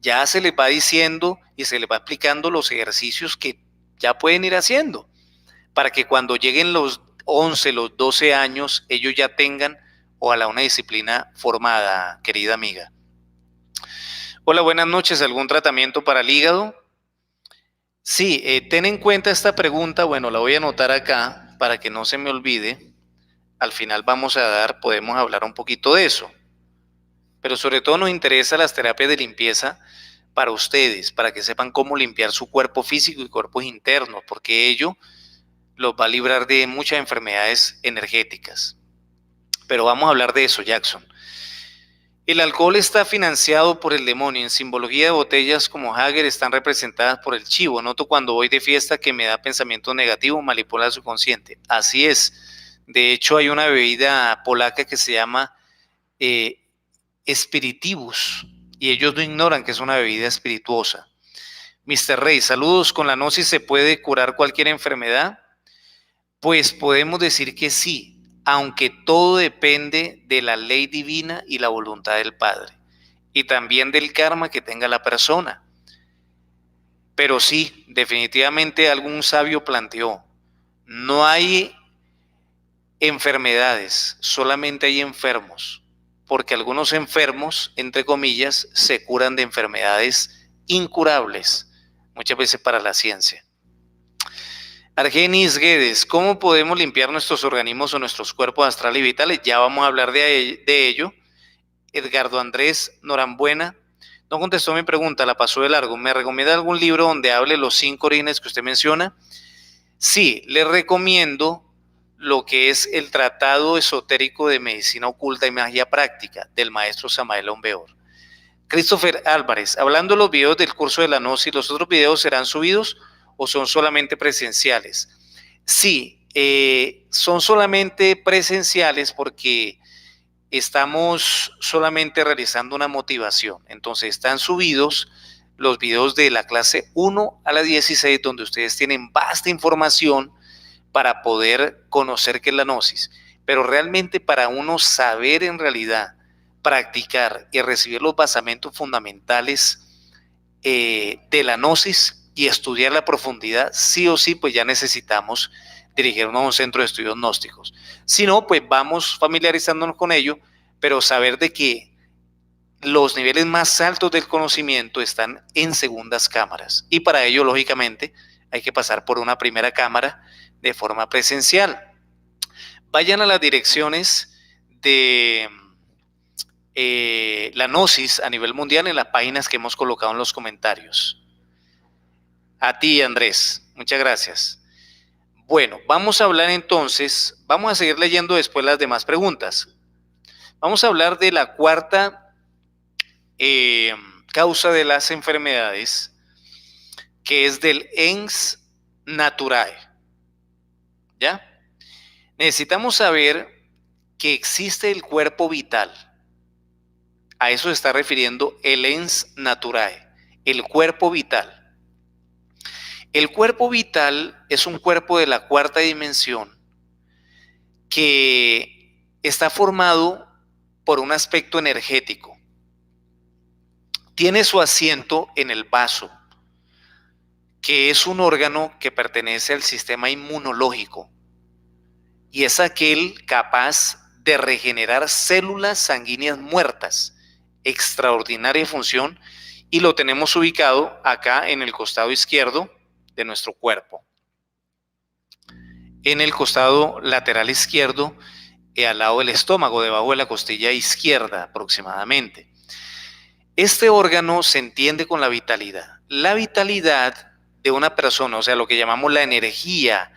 ya se les va diciendo y se les va explicando los ejercicios que ya pueden ir haciendo, para que cuando lleguen los 11, los 12 años, ellos ya tengan, ojalá, una disciplina formada, querida amiga. Hola, buenas noches. ¿Algún tratamiento para el hígado? Sí, ten en cuenta esta pregunta. Bueno, la voy a anotar acá para que no se me olvide. Al final podemos hablar un poquito de eso. Pero sobre todo nos interesa las terapias de limpieza para ustedes, para que sepan cómo limpiar su cuerpo físico y cuerpos internos, porque ello los va a librar de muchas enfermedades energéticas. Pero vamos a hablar de eso, Jackson. El alcohol está financiado por el demonio. En simbología de botellas como Hager están representadas por el chivo. Noto cuando voy de fiesta que me da pensamientos negativos, manipula el subconsciente. Así es. De hecho, hay una bebida polaca que se llama Spiritivus, y ellos no ignoran que es una bebida espirituosa. Mr. Rey, saludos. ¿Con la gnosis se puede curar cualquier enfermedad? Pues podemos decir que sí, aunque todo depende de la ley divina y la voluntad del Padre, y también del karma que tenga la persona. Pero sí, definitivamente algún sabio planteó, no hay enfermedades, solamente hay enfermos, porque algunos enfermos, entre comillas, se curan de enfermedades incurables, muchas veces para la ciencia. Argenis Guedes, ¿cómo podemos limpiar nuestros organismos o nuestros cuerpos astrales y vitales? Ya vamos a hablar de ello. Edgardo Andrés Norambuena no contestó mi pregunta, la pasó de largo. ¿Me recomienda algún libro donde hable los 5 orígenes que usted menciona? Sí, le recomiendo lo que es el Tratado Esotérico de Medicina Oculta y Magia Práctica del maestro Samael Aumbeor. Christopher Álvarez, hablando de los videos del curso de la Gnosis, ¿los otros videos serán subidos o son solamente presenciales? Sí, son solamente presenciales porque estamos solamente realizando una motivación. Entonces están subidos los videos de la clase 1 a la 16, donde ustedes tienen vasta información para poder conocer qué es la gnosis. Pero realmente para uno saber en realidad, practicar y recibir los basamentos fundamentales de la gnosis y estudiar la profundidad, sí o sí, pues ya necesitamos dirigirnos a un centro de estudios gnósticos. Si no, pues vamos familiarizándonos con ello, pero saber de que los niveles más altos del conocimiento están en segundas cámaras. Y para ello, lógicamente, hay que pasar por una primera cámara de forma presencial. Vayan a las direcciones de la gnosis a nivel mundial en las páginas que hemos colocado en los comentarios. A ti, Andrés, muchas gracias. Bueno, vamos a hablar entonces, vamos a seguir leyendo después las demás preguntas. Vamos a hablar de la cuarta causa de las enfermedades, que es del ens naturae. ¿Ya? Necesitamos saber que existe el cuerpo vital. A eso se está refiriendo el ens naturae, el cuerpo vital. El cuerpo vital es un cuerpo de la cuarta dimensión que está formado por un aspecto energético. Tiene su asiento en el vaso, que es un órgano que pertenece al sistema inmunológico y es aquel capaz de regenerar células sanguíneas muertas, extraordinaria función, y lo tenemos ubicado acá en el costado izquierdo de nuestro cuerpo. En el costado lateral izquierdo, al lado del estómago, debajo de la costilla izquierda aproximadamente. Este órgano se entiende con la vitalidad. La vitalidad de una persona, o sea, lo que llamamos la energía,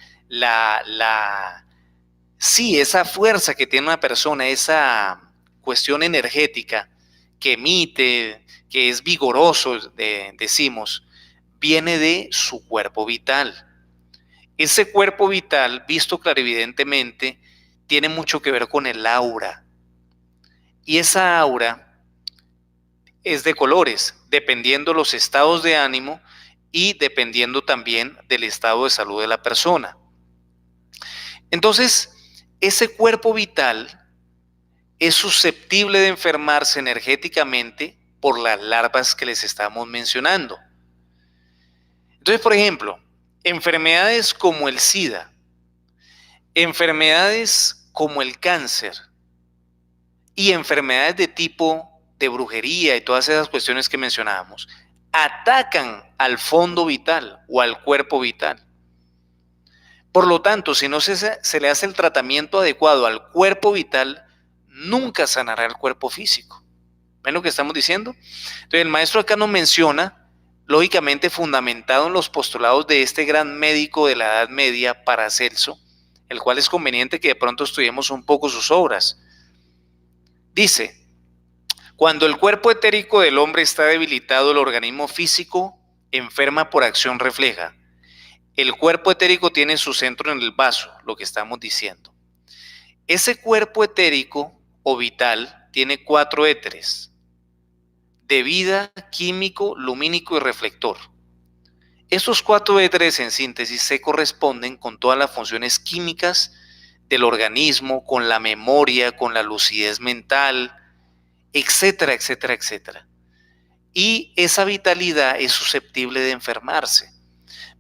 sí, esa fuerza que tiene una persona, esa cuestión energética que emite, que es vigoroso, decimos, viene de su cuerpo vital. Ese cuerpo vital, visto clarividentemente, tiene mucho que ver con el aura. Y esa aura es de colores, dependiendo los estados de ánimo y dependiendo también del estado de salud de la persona. Entonces, ese cuerpo vital es susceptible de enfermarse energéticamente por las larvas que les estamos mencionando. Entonces, por ejemplo, enfermedades como el SIDA, enfermedades como el cáncer y enfermedades de tipo de brujería y todas esas cuestiones que mencionábamos, atacan al fondo vital o al cuerpo vital. Por lo tanto, si no se le hace el tratamiento adecuado al cuerpo vital, nunca sanará el cuerpo físico. ¿Ven lo que estamos diciendo? Entonces, el maestro acá nos menciona, lógicamente fundamentado en los postulados de este gran médico de la Edad Media, Paracelso, el cual es conveniente que de pronto estudiemos un poco sus obras. Dice, cuando el cuerpo etérico del hombre está debilitado, el organismo físico enferma por acción refleja. El cuerpo etérico tiene su centro en el vaso, lo que estamos diciendo. Ese cuerpo etérico o vital tiene 4 éteres: de vida, químico, lumínico y reflector. Estos 4 éteres en síntesis se corresponden con todas las funciones químicas del organismo, con la memoria, con la lucidez mental, etcétera, etcétera, etcétera. Y esa vitalidad es susceptible de enfermarse.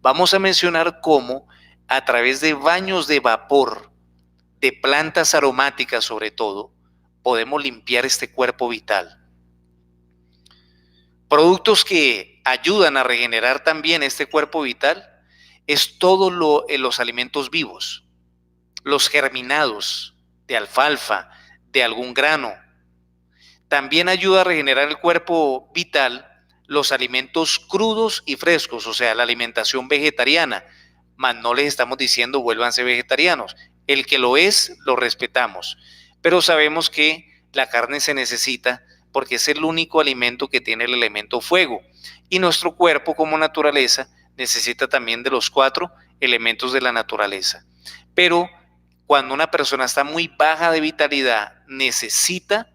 Vamos a mencionar cómo a través de baños de vapor, de plantas aromáticas sobre todo, podemos limpiar este cuerpo vital. Productos que ayudan a regenerar también este cuerpo vital es todos los alimentos vivos, los germinados de alfalfa, de algún grano. También ayuda a regenerar el cuerpo vital los alimentos crudos y frescos, o sea, la alimentación vegetariana. Mas no les estamos diciendo vuélvanse vegetarianos. El que lo es, lo respetamos. Pero sabemos que la carne se necesita porque es el único alimento que tiene el elemento fuego. Y nuestro cuerpo como naturaleza necesita también de los 4 elementos de la naturaleza. Pero cuando una persona está muy baja de vitalidad, necesita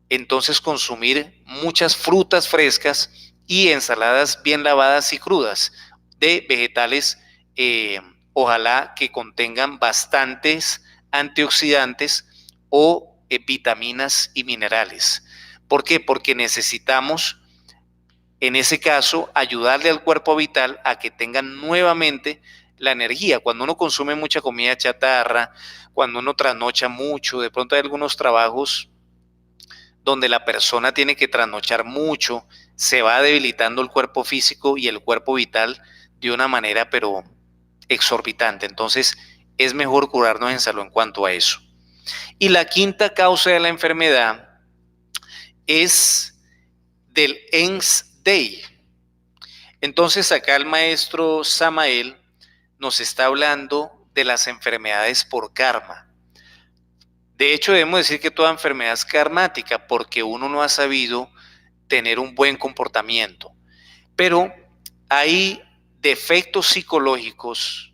entonces consumir muchas frutas frescas y ensaladas bien lavadas y crudas de vegetales, ojalá que contengan bastantes antioxidantes o vitaminas y minerales. ¿Por qué? Porque necesitamos, en ese caso, ayudarle al cuerpo vital a que tenga nuevamente la energía. Cuando uno consume mucha comida chatarra, cuando uno trasnocha mucho, de pronto hay algunos trabajos donde la persona tiene que trasnochar mucho, se va debilitando el cuerpo físico y el cuerpo vital de una manera pero exorbitante. Entonces es mejor curarnos en salud en cuanto a eso. Y la quinta causa de la enfermedad es del Ens Day. Entonces acá el maestro Samael nos está hablando de las enfermedades por karma. De hecho, debemos decir que toda enfermedad es karmática porque uno no ha sabido tener un buen comportamiento. Pero hay defectos psicológicos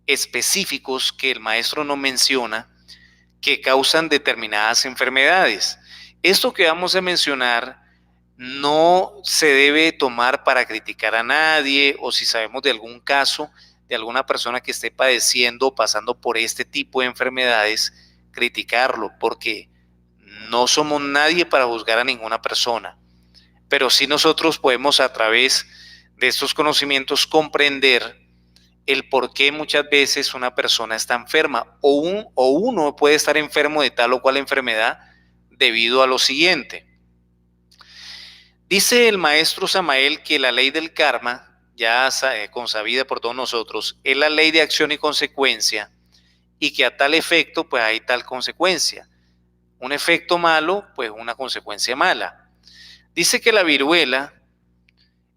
específicos que el maestro no menciona que causan determinadas enfermedades. Esto que vamos a mencionar no se debe tomar para criticar a nadie o si sabemos de algún caso de alguna persona que esté padeciendo o pasando por este tipo de enfermedades, criticarlo, porque no somos nadie para juzgar a ninguna persona, pero sí nosotros podemos a través de estos conocimientos comprender el por qué muchas veces una persona está enferma o uno puede estar enfermo de tal o cual enfermedad debido a lo siguiente. Dice el maestro Samael que la ley del karma, ya consabida por todos nosotros, es la ley de acción y consecuencia y que a tal efecto pues hay tal consecuencia. Un efecto malo, pues una consecuencia mala. Dice que la viruela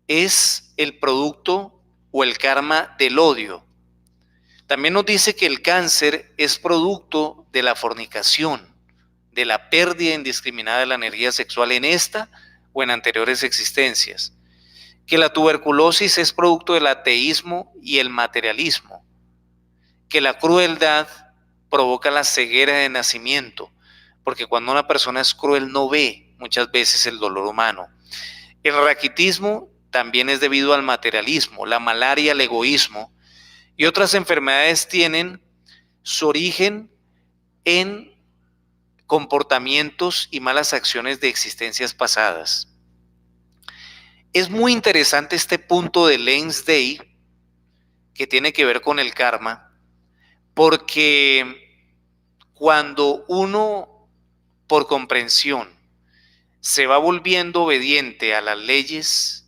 es el producto o el karma del odio. También nos dice que el cáncer es producto de la fornicación, de la pérdida indiscriminada de la energía sexual en esta o en anteriores existencias. Que la tuberculosis es producto del ateísmo y el materialismo. Que la crueldad provoca la ceguera de nacimiento, porque cuando una persona es cruel no ve muchas veces el dolor humano. El raquitismo también es debido al materialismo, la malaria, el egoísmo y otras enfermedades tienen su origen en comportamientos y malas acciones de existencias pasadas. Es muy interesante este punto de Lens Day que tiene que ver con el karma, porque cuando uno, por comprensión, se va volviendo obediente a las leyes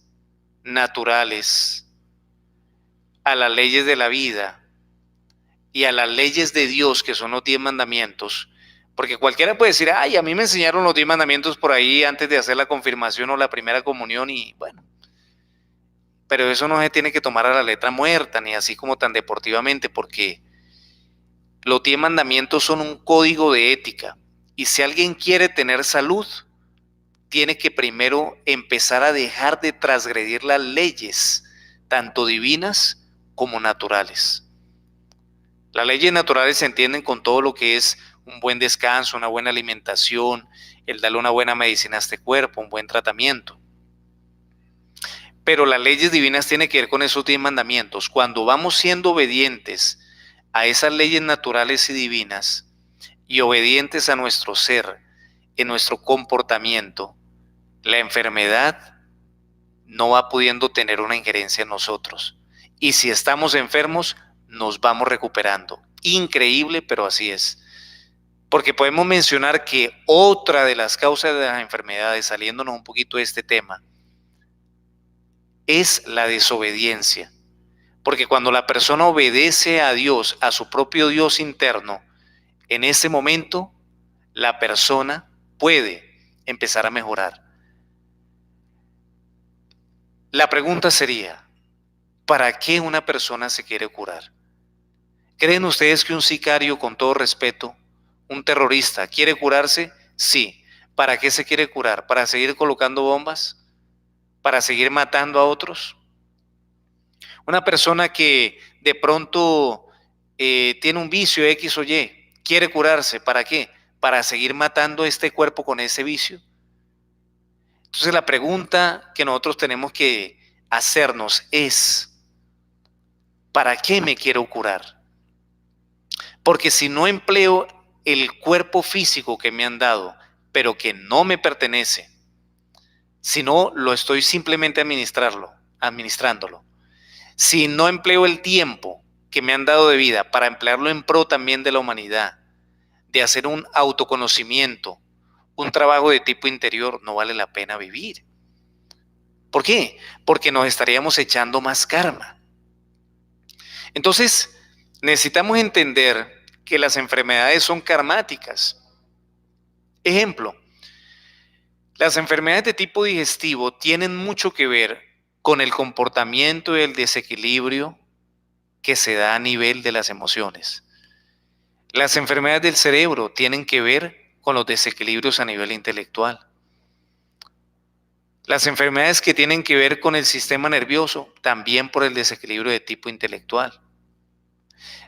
naturales, a las leyes de la vida y a las leyes de Dios, que son los 10 mandamientos, porque cualquiera puede decir, ay, a mí me enseñaron los 10 mandamientos por ahí antes de hacer la confirmación o la primera comunión y bueno, pero eso no se tiene que tomar a la letra muerta, ni así como tan deportivamente, porque los 10 mandamientos son un código de ética y si alguien quiere tener salud, tiene que primero empezar a dejar de transgredir las leyes, tanto divinas como naturales. Las leyes naturales se entienden con todo lo que es un buen descanso, una buena alimentación, el darle una buena medicina a este cuerpo, un buen tratamiento. Pero las leyes divinas tienen que ver con esos 10 mandamientos. Cuando vamos siendo obedientes a esas leyes naturales y divinas y obedientes a nuestro ser, en nuestro comportamiento, la enfermedad no va pudiendo tener una injerencia en nosotros. Y si estamos enfermos, nos vamos recuperando. Increíble, pero así es. Porque podemos mencionar que otra de las causas de las enfermedades, saliéndonos un poquito de este tema, es la desobediencia. Porque cuando la persona obedece a Dios, a su propio Dios interno, en ese momento la persona puede empezar a mejorar. La pregunta sería, ¿para qué una persona se quiere curar? ¿Creen ustedes que un sicario, con todo respeto, un terrorista, quiere curarse? Sí. ¿Para qué se quiere curar? ¿Para seguir colocando bombas? ¿Para seguir matando a otros? Una persona que de pronto tiene un vicio X o Y, quiere curarse, ¿para qué? ¿Para seguir matando este cuerpo con ese vicio? Entonces la pregunta que nosotros tenemos que hacernos es, ¿para qué me quiero curar? Porque si no empleo el cuerpo físico que me han dado, pero que no me pertenece, si no lo estoy simplemente administrándolo, si no empleo el tiempo que me han dado de vida para emplearlo en pro también de la humanidad, de hacer un autoconocimiento, un trabajo de tipo interior, no vale la pena vivir. ¿Por qué? Porque nos estaríamos echando más karma. Entonces, necesitamos entender que las enfermedades son karmáticas. Ejemplo, las enfermedades de tipo digestivo tienen mucho que ver con el comportamiento y el desequilibrio que se da a nivel de las emociones. Las enfermedades del cerebro tienen que ver con los desequilibrios a nivel intelectual. Las enfermedades que tienen que ver con el sistema nervioso, también por el desequilibrio de tipo intelectual.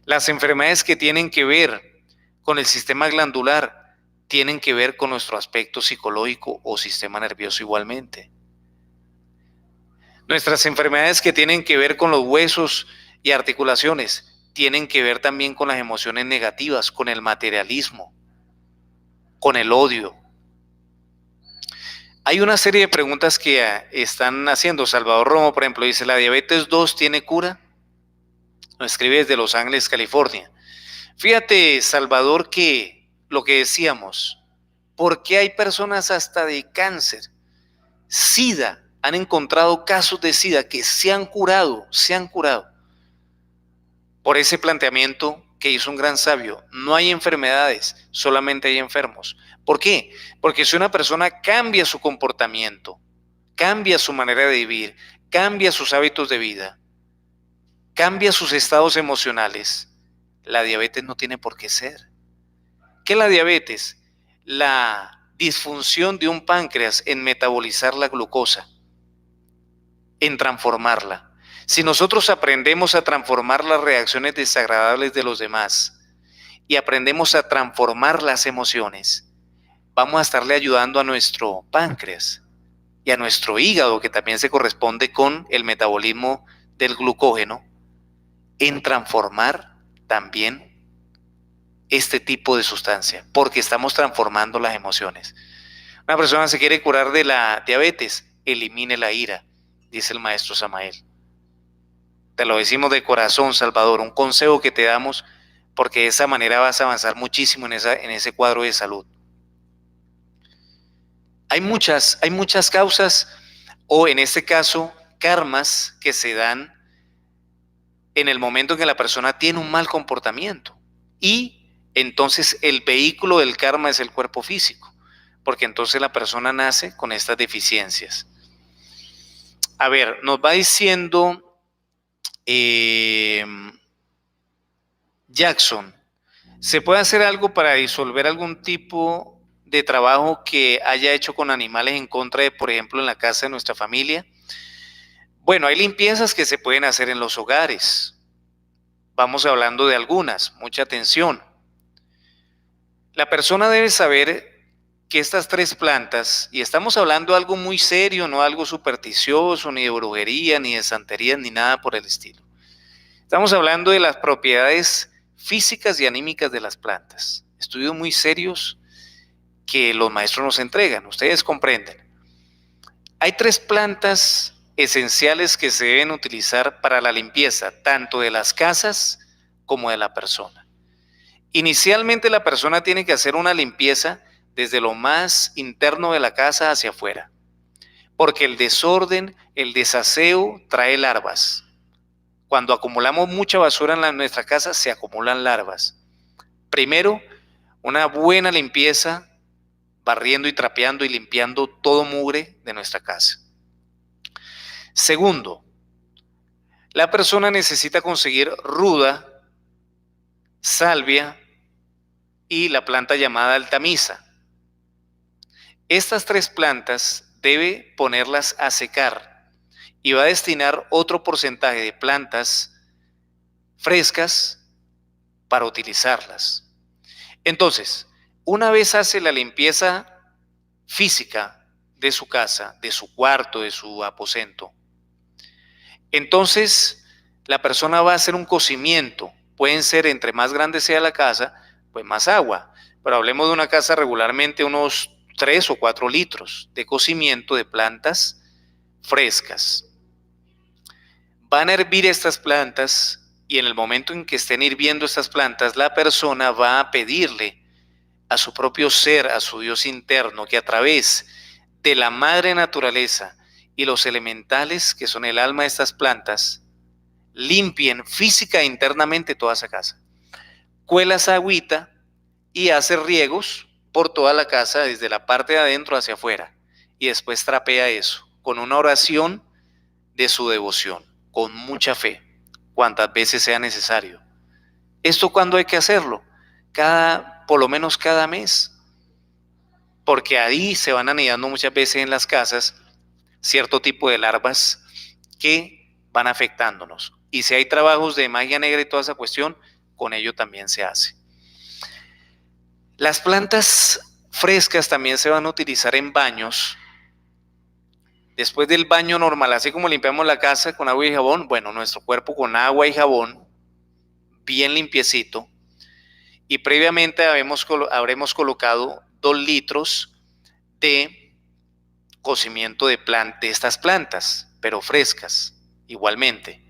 Las enfermedades que tienen que ver con el sistema glandular, tienen que ver con nuestro aspecto psicológico o sistema nervioso igualmente. Nuestras enfermedades que tienen que ver con los huesos y articulaciones, tienen que ver también con las emociones negativas, con el materialismo, con el odio. Hay una serie de preguntas que están haciendo. Salvador Romo, por ejemplo, dice, ¿la diabetes 2 tiene cura? Lo escribe desde Los Ángeles, California. Fíjate, Salvador, que lo que decíamos, ¿por qué hay personas hasta de cáncer? SIDA, han encontrado casos de SIDA que se han curado por ese planteamiento que hizo un gran sabio. No hay enfermedades, solamente hay enfermos. ¿Por qué? Porque si una persona cambia su comportamiento, cambia su manera de vivir, cambia sus hábitos de vida, cambia sus estados emocionales, la diabetes no tiene por qué ser. ¿Qué es la diabetes? La disfunción de un páncreas en metabolizar la glucosa, en transformarla. Si nosotros aprendemos a transformar las reacciones desagradables de los demás y aprendemos a transformar las emociones, vamos a estarle ayudando a nuestro páncreas y a nuestro hígado, que también se corresponde con el metabolismo del glucógeno, en transformar también este tipo de sustancia, porque estamos transformando las emociones. Una persona se quiere curar de la diabetes, elimine la ira, dice el maestro Samael. Te lo decimos de corazón, Salvador, un consejo que te damos, porque de esa manera vas a avanzar muchísimo en ese cuadro de salud. Hay muchas causas, o en este caso, karmas que se dan en el momento en que la persona tiene un mal comportamiento. Y entonces el vehículo del karma es el cuerpo físico, porque entonces la persona nace con estas deficiencias. A ver, nos va diciendo Jackson, ¿se puede hacer algo para disolver algún tipo de trabajo que haya hecho con animales en contra de, por ejemplo, en la casa de nuestra familia? Bueno, hay limpiezas que se pueden hacer en los hogares. Vamos hablando de algunas, mucha atención. La persona debe saber que estas tres plantas, y estamos hablando de algo muy serio, no algo supersticioso, ni de brujería, ni de santería, ni nada por el estilo. Estamos hablando de las propiedades físicas y anímicas de las plantas. Estudios muy serios que los maestros nos entregan, ustedes comprenden. Hay tres plantas esenciales que se deben utilizar para la limpieza, tanto de las casas como de la persona. Inicialmente la persona tiene que hacer una limpieza desde lo más interno de la casa hacia afuera, porque el desorden, el desaseo trae larvas. cuando acumulamos mucha basura en nuestra casa, se acumulan larvas. Primero, una buena limpieza, barriendo y trapeando y limpiando todo mugre de nuestra casa. Segundo, la persona necesita conseguir ruda, salvia y la planta llamada altamisa. Estas 3 plantas debe ponerlas a secar y va a destinar otro porcentaje de plantas frescas para utilizarlas. Entonces, una vez hace la limpieza física de su casa, de su cuarto, de su aposento, entonces la persona va a hacer un cocimiento. Pueden ser, entre más grande sea la casa, pues más agua. Pero hablemos de una casa regularmente unos 3 o 4 litros de cocimiento de plantas frescas. Van a hervir estas plantas y en el momento en que estén hirviendo estas plantas, la persona va a pedirle a su propio ser, a su Dios interno, que a través de la madre naturaleza y los elementales que son el alma de estas plantas, limpien física e internamente toda esa casa. Cuela esa agüita y hace riegos por toda la casa, desde la parte de adentro hacia afuera, y después trapea eso con una oración de su devoción, con mucha fe, cuantas veces sea necesario. ¿Esto cuándo hay que hacerlo? Por lo menos cada mes, porque ahí se van anidando muchas veces en las casas cierto tipo de larvas que van afectándonos. Y si hay trabajos de magia negra y toda esa cuestión, con ello también se hace. Las plantas frescas también se van a utilizar en baños. Después del baño normal, así como limpiamos la casa con agua y jabón, bueno, nuestro cuerpo con agua y jabón, bien limpiecito. Y previamente habremos colocado 2 litros de cocimiento de estas plantas, pero frescas, igualmente.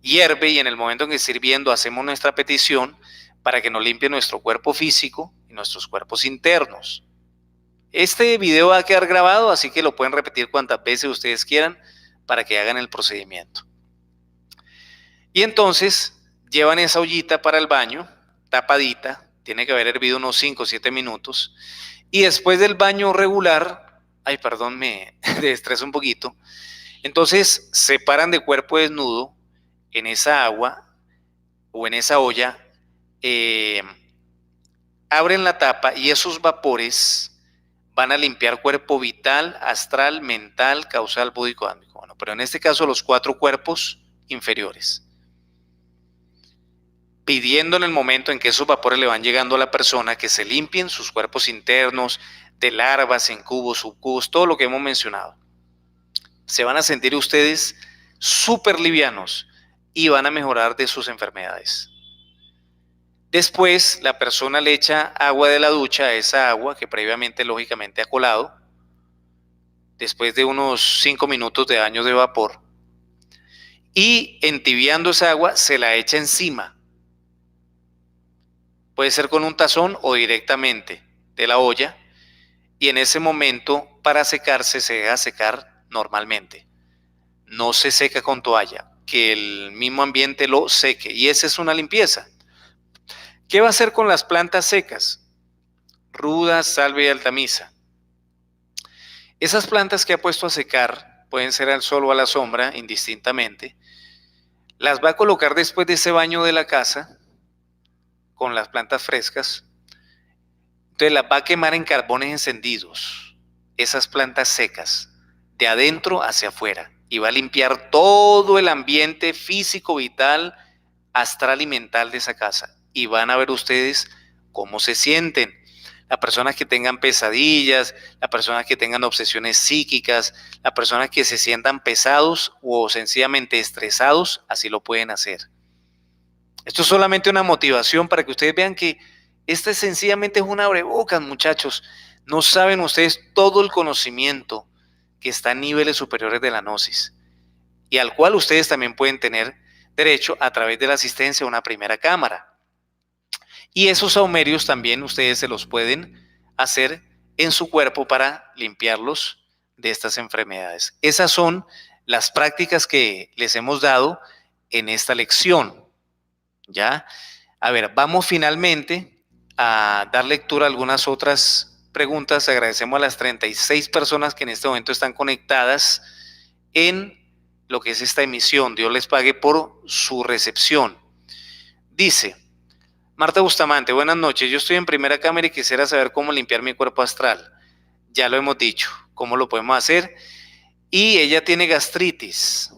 Hierve y en el momento en que esté hirviendo hacemos nuestra petición para que nos limpie nuestro cuerpo físico y nuestros cuerpos internos. Este video va a quedar grabado, así que lo pueden repetir cuantas veces ustedes quieran para que hagan el procedimiento. Y entonces llevan esa ollita para el baño, tapadita, tiene que haber hervido unos 5 o 7 minutos. Y después del baño regular, ay, perdón, me estreso un poquito. Entonces se paran de cuerpo desnudo en esa agua o en esa olla, abren la tapa y esos vapores van a limpiar cuerpo vital, astral, mental, causal, búdico, ámico. Bueno, pero en este caso los 4 cuerpos inferiores. Pidiendo en el momento en que esos vapores le van llegando a la persona que se limpien sus cuerpos internos de larvas, incubos, subcubos, todo lo que hemos mencionado. Se van a sentir ustedes súper livianos y van a mejorar de sus enfermedades. Después la persona le echa agua de la ducha a esa agua que previamente lógicamente ha colado, después de unos 5 minutos de baño de vapor, y entibiando esa agua se la echa encima. Puede ser con un tazón o directamente de la olla, y en ese momento para secarse se deja secar normalmente. No se seca con toalla, que el mismo ambiente lo seque, y esa es una limpieza. ¿Qué va a hacer con las plantas secas? Ruda, salvia y altamisa. Esas plantas que ha puesto a secar, pueden ser al sol o a la sombra, indistintamente, las va a colocar después de ese baño de la casa, con las plantas frescas. Entonces las va a quemar en carbones encendidos, esas plantas secas, de adentro hacia afuera, y va a limpiar todo el ambiente físico, vital, astral y mental de esa casa. Y van a ver ustedes cómo se sienten. Las personas que tengan pesadillas, las personas que tengan obsesiones psíquicas, las personas que se sientan pesados o sencillamente estresados, así lo pueden hacer. Esto es solamente una motivación para que ustedes vean que esta sencillamente es un abrebocas, muchachos. No saben ustedes todo el conocimiento que está en niveles superiores de la gnosis y al cual ustedes también pueden tener derecho a través de la asistencia a una primera cámara. Y esos saumerios también ustedes se los pueden hacer en su cuerpo para limpiarlos de estas enfermedades. Esas son las prácticas que les hemos dado en esta lección. ¿Ya? A ver, vamos finalmente a dar lectura a algunas otras preguntas. Agradecemos a las 36 personas que en este momento están conectadas en lo que es esta emisión. Dios les pague por su recepción. Dice Marta Bustamante, buenas noches. Yo estoy en primera cámara y quisiera saber cómo limpiar mi cuerpo astral. Ya lo hemos dicho, cómo lo podemos hacer. Y ella tiene gastritis.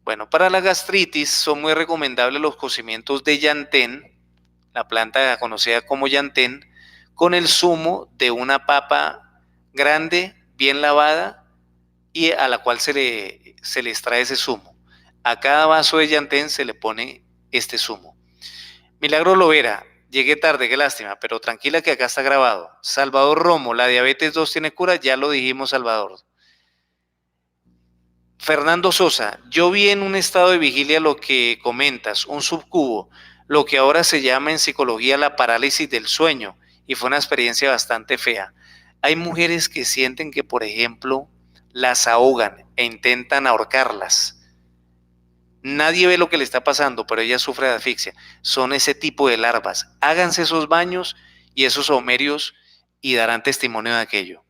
Bueno, para la gastritis son muy recomendables los cocimientos de llantén, la planta conocida como llantén, con el zumo de una papa grande, bien lavada, y a la cual se le extrae ese zumo. A cada vaso de llantén se le pone este zumo. Milagro Lovera, llegué tarde, qué lástima, pero tranquila que acá está grabado. Salvador Romo, la diabetes 2 tiene cura, ya lo dijimos, Salvador. Fernando Sosa, yo vi en un estado de vigilia lo que comentas, un subcubo, lo que ahora se llama en psicología la parálisis del sueño, y fue una experiencia bastante fea. Hay mujeres que sienten que, por ejemplo, las ahogan e intentan ahorcarlas. Nadie ve lo que le está pasando, pero ella sufre de asfixia. Son ese tipo de larvas. Háganse esos baños y esos saumerios y darán testimonio de aquello.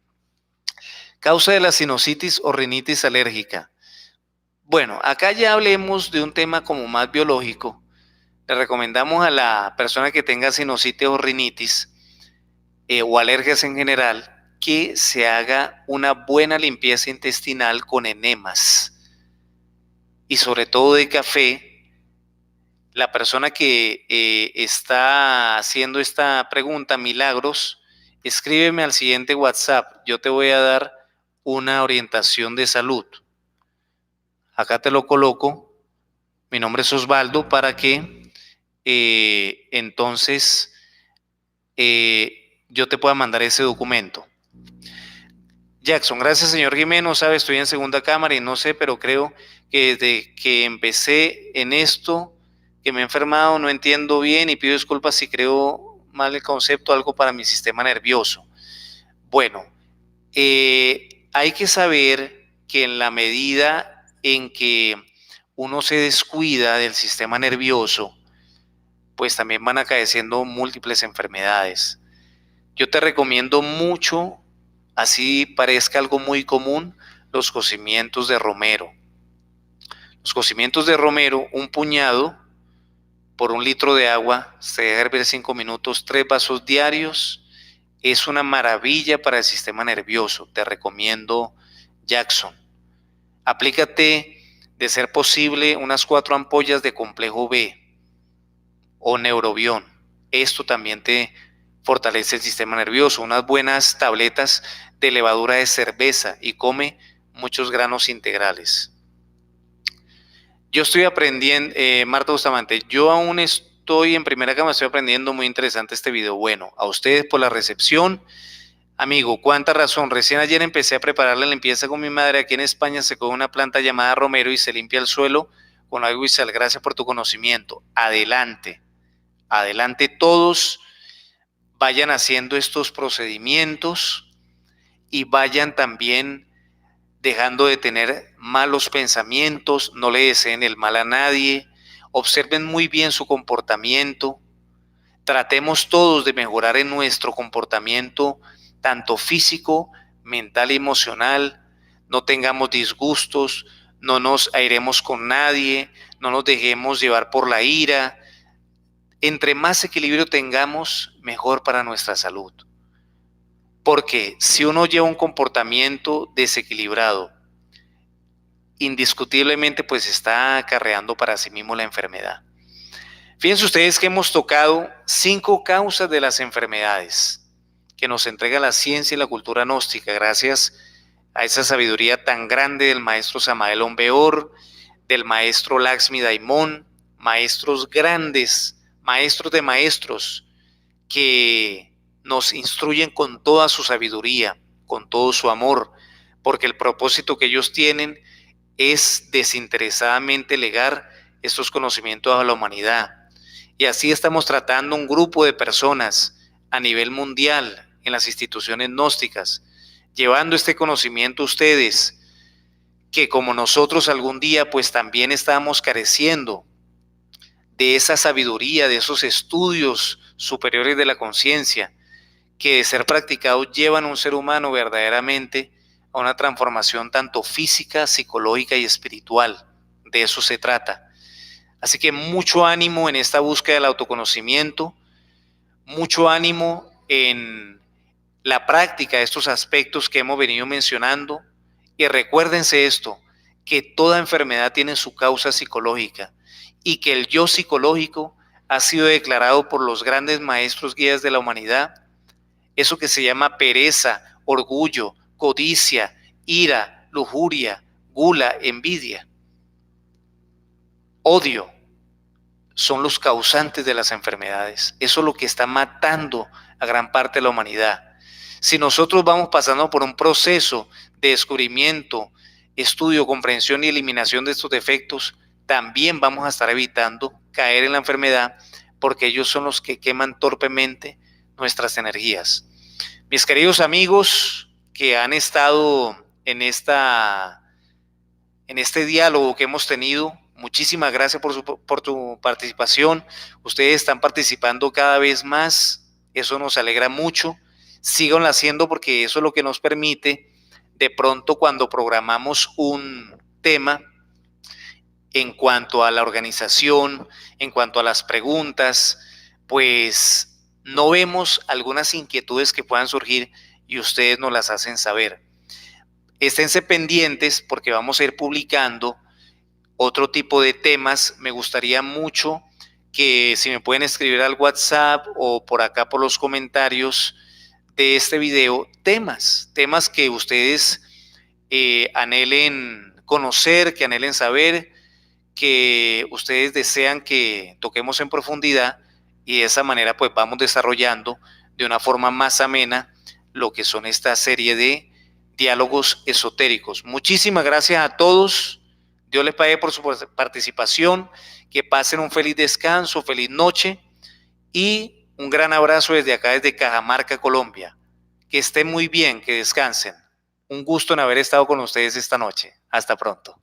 Causa de la sinusitis o rinitis alérgica. Bueno, acá ya hablemos de un tema como más biológico. Le recomendamos a la persona que tenga sinusitis o rinitis o alergias en general que se haga una buena limpieza intestinal con enemas y sobre todo de café. La persona que está haciendo esta pregunta, Milagros, escríbeme al siguiente WhatsApp. Yo te voy a dar una orientación de salud. Acá te lo coloco. Mi nombre es Osvaldo para que entonces yo te pueda mandar ese documento. Jackson, gracias señor Jiménez. Sabe, estoy en segunda cámara y no sé, pero creo que desde que empecé en esto, que me he enfermado, no entiendo bien y pido disculpas si creo mal el concepto, algo para mi sistema nervioso. Bueno, hay que saber que en la medida en que uno se descuida del sistema nervioso, pues también van acaeciendo múltiples enfermedades. Yo te recomiendo mucho, así parezca algo muy común, los cocimientos de romero. Los cocimientos de romero, un puñado por 1 litro de agua, se deja hervir 5 minutos, 3 vasos diarios. Es una maravilla para el sistema nervioso. Te recomiendo, Jackson. Aplícate, de ser posible, unas 4 ampollas de complejo B o neurobión. Esto también te fortalece el sistema nervioso. Unas buenas tabletas de levadura de cerveza y come muchos granos integrales. Yo estoy aprendiendo, Marta Bustamante, yo aún estoy en primera cámara, estoy aprendiendo, muy interesante este video. Bueno, a ustedes por la recepción. Amigo, cuánta razón. Recién ayer empecé a preparar la limpieza con mi madre. Aquí en España se coge una planta llamada romero y se limpia el suelo con agua y sal. Gracias por tu conocimiento. Adelante. Adelante todos. Vayan haciendo estos procedimientos y vayan también dejando de tener malos pensamientos. No le deseen el mal a nadie. Observen muy bien su comportamiento. Tratemos todos de mejorar en nuestro comportamiento, tanto físico, mental y emocional. No tengamos disgustos, no nos airemos con nadie, no nos dejemos llevar por la ira. Entre más equilibrio tengamos, mejor para nuestra salud. Porque si uno lleva un comportamiento desequilibrado, indiscutiblemente pues está acarreando para sí mismo la enfermedad. Fíjense ustedes que hemos tocado 5 causas de las enfermedades que nos entrega la ciencia y la cultura gnóstica, gracias a esa sabiduría tan grande del maestro Samael Aun Weor, del maestro Laxmi Daimon, maestros grandes, maestros de maestros, que nos instruyen con toda su sabiduría, con todo su amor, porque el propósito que ellos tienen es desinteresadamente legar estos conocimientos a la humanidad. Y así estamos tratando un grupo de personas a nivel mundial en las instituciones gnósticas, llevando este conocimiento a ustedes. que como nosotros algún día pues también estábamos careciendo de esa sabiduría, de esos estudios superiores de la conciencia, que de ser practicados llevan a un ser humano verdaderamente a una transformación tanto física, psicológica y espiritual. De eso se trata. Así que mucho ánimo en esta búsqueda del autoconocimiento, mucho ánimo en la práctica de estos aspectos que hemos venido mencionando. Y recuérdense esto, que toda enfermedad tiene su causa psicológica y que el yo psicológico ha sido declarado por los grandes maestros guías de la humanidad, eso que se llama pereza, orgullo, codicia, ira, lujuria, gula, envidia, odio, son los causantes de las enfermedades. Eso es lo que está matando a gran parte de la humanidad. Si nosotros vamos pasando por un proceso de descubrimiento, estudio, comprensión y eliminación de estos defectos, también vamos a estar evitando caer en la enfermedad, porque ellos son los que queman torpemente nuestras energías. Mis queridos amigos que han estado en este diálogo que hemos tenido, muchísimas gracias por tu participación. Ustedes están participando cada vez más, eso nos alegra mucho. Síganlo haciendo porque eso es lo que nos permite, de pronto cuando programamos un tema, en cuanto a la organización, en cuanto a las preguntas, pues no vemos algunas inquietudes que puedan surgir y ustedes nos las hacen saber. Esténse pendientes porque vamos a ir publicando otro tipo de temas. Me gustaría mucho que si me pueden escribir al WhatsApp o por acá por los comentarios de este video, temas que ustedes anhelen conocer, que anhelen saber, que ustedes desean que toquemos en profundidad, y de esa manera pues vamos desarrollando de una forma más amena lo que son esta serie de diálogos esotéricos. Muchísimas gracias a todos. Dios les pague por su participación. Que pasen un feliz descanso, feliz noche y un gran abrazo desde acá, desde Cajamarca, Colombia. Que estén muy bien, que descansen. Un gusto en haber estado con ustedes esta noche. Hasta pronto.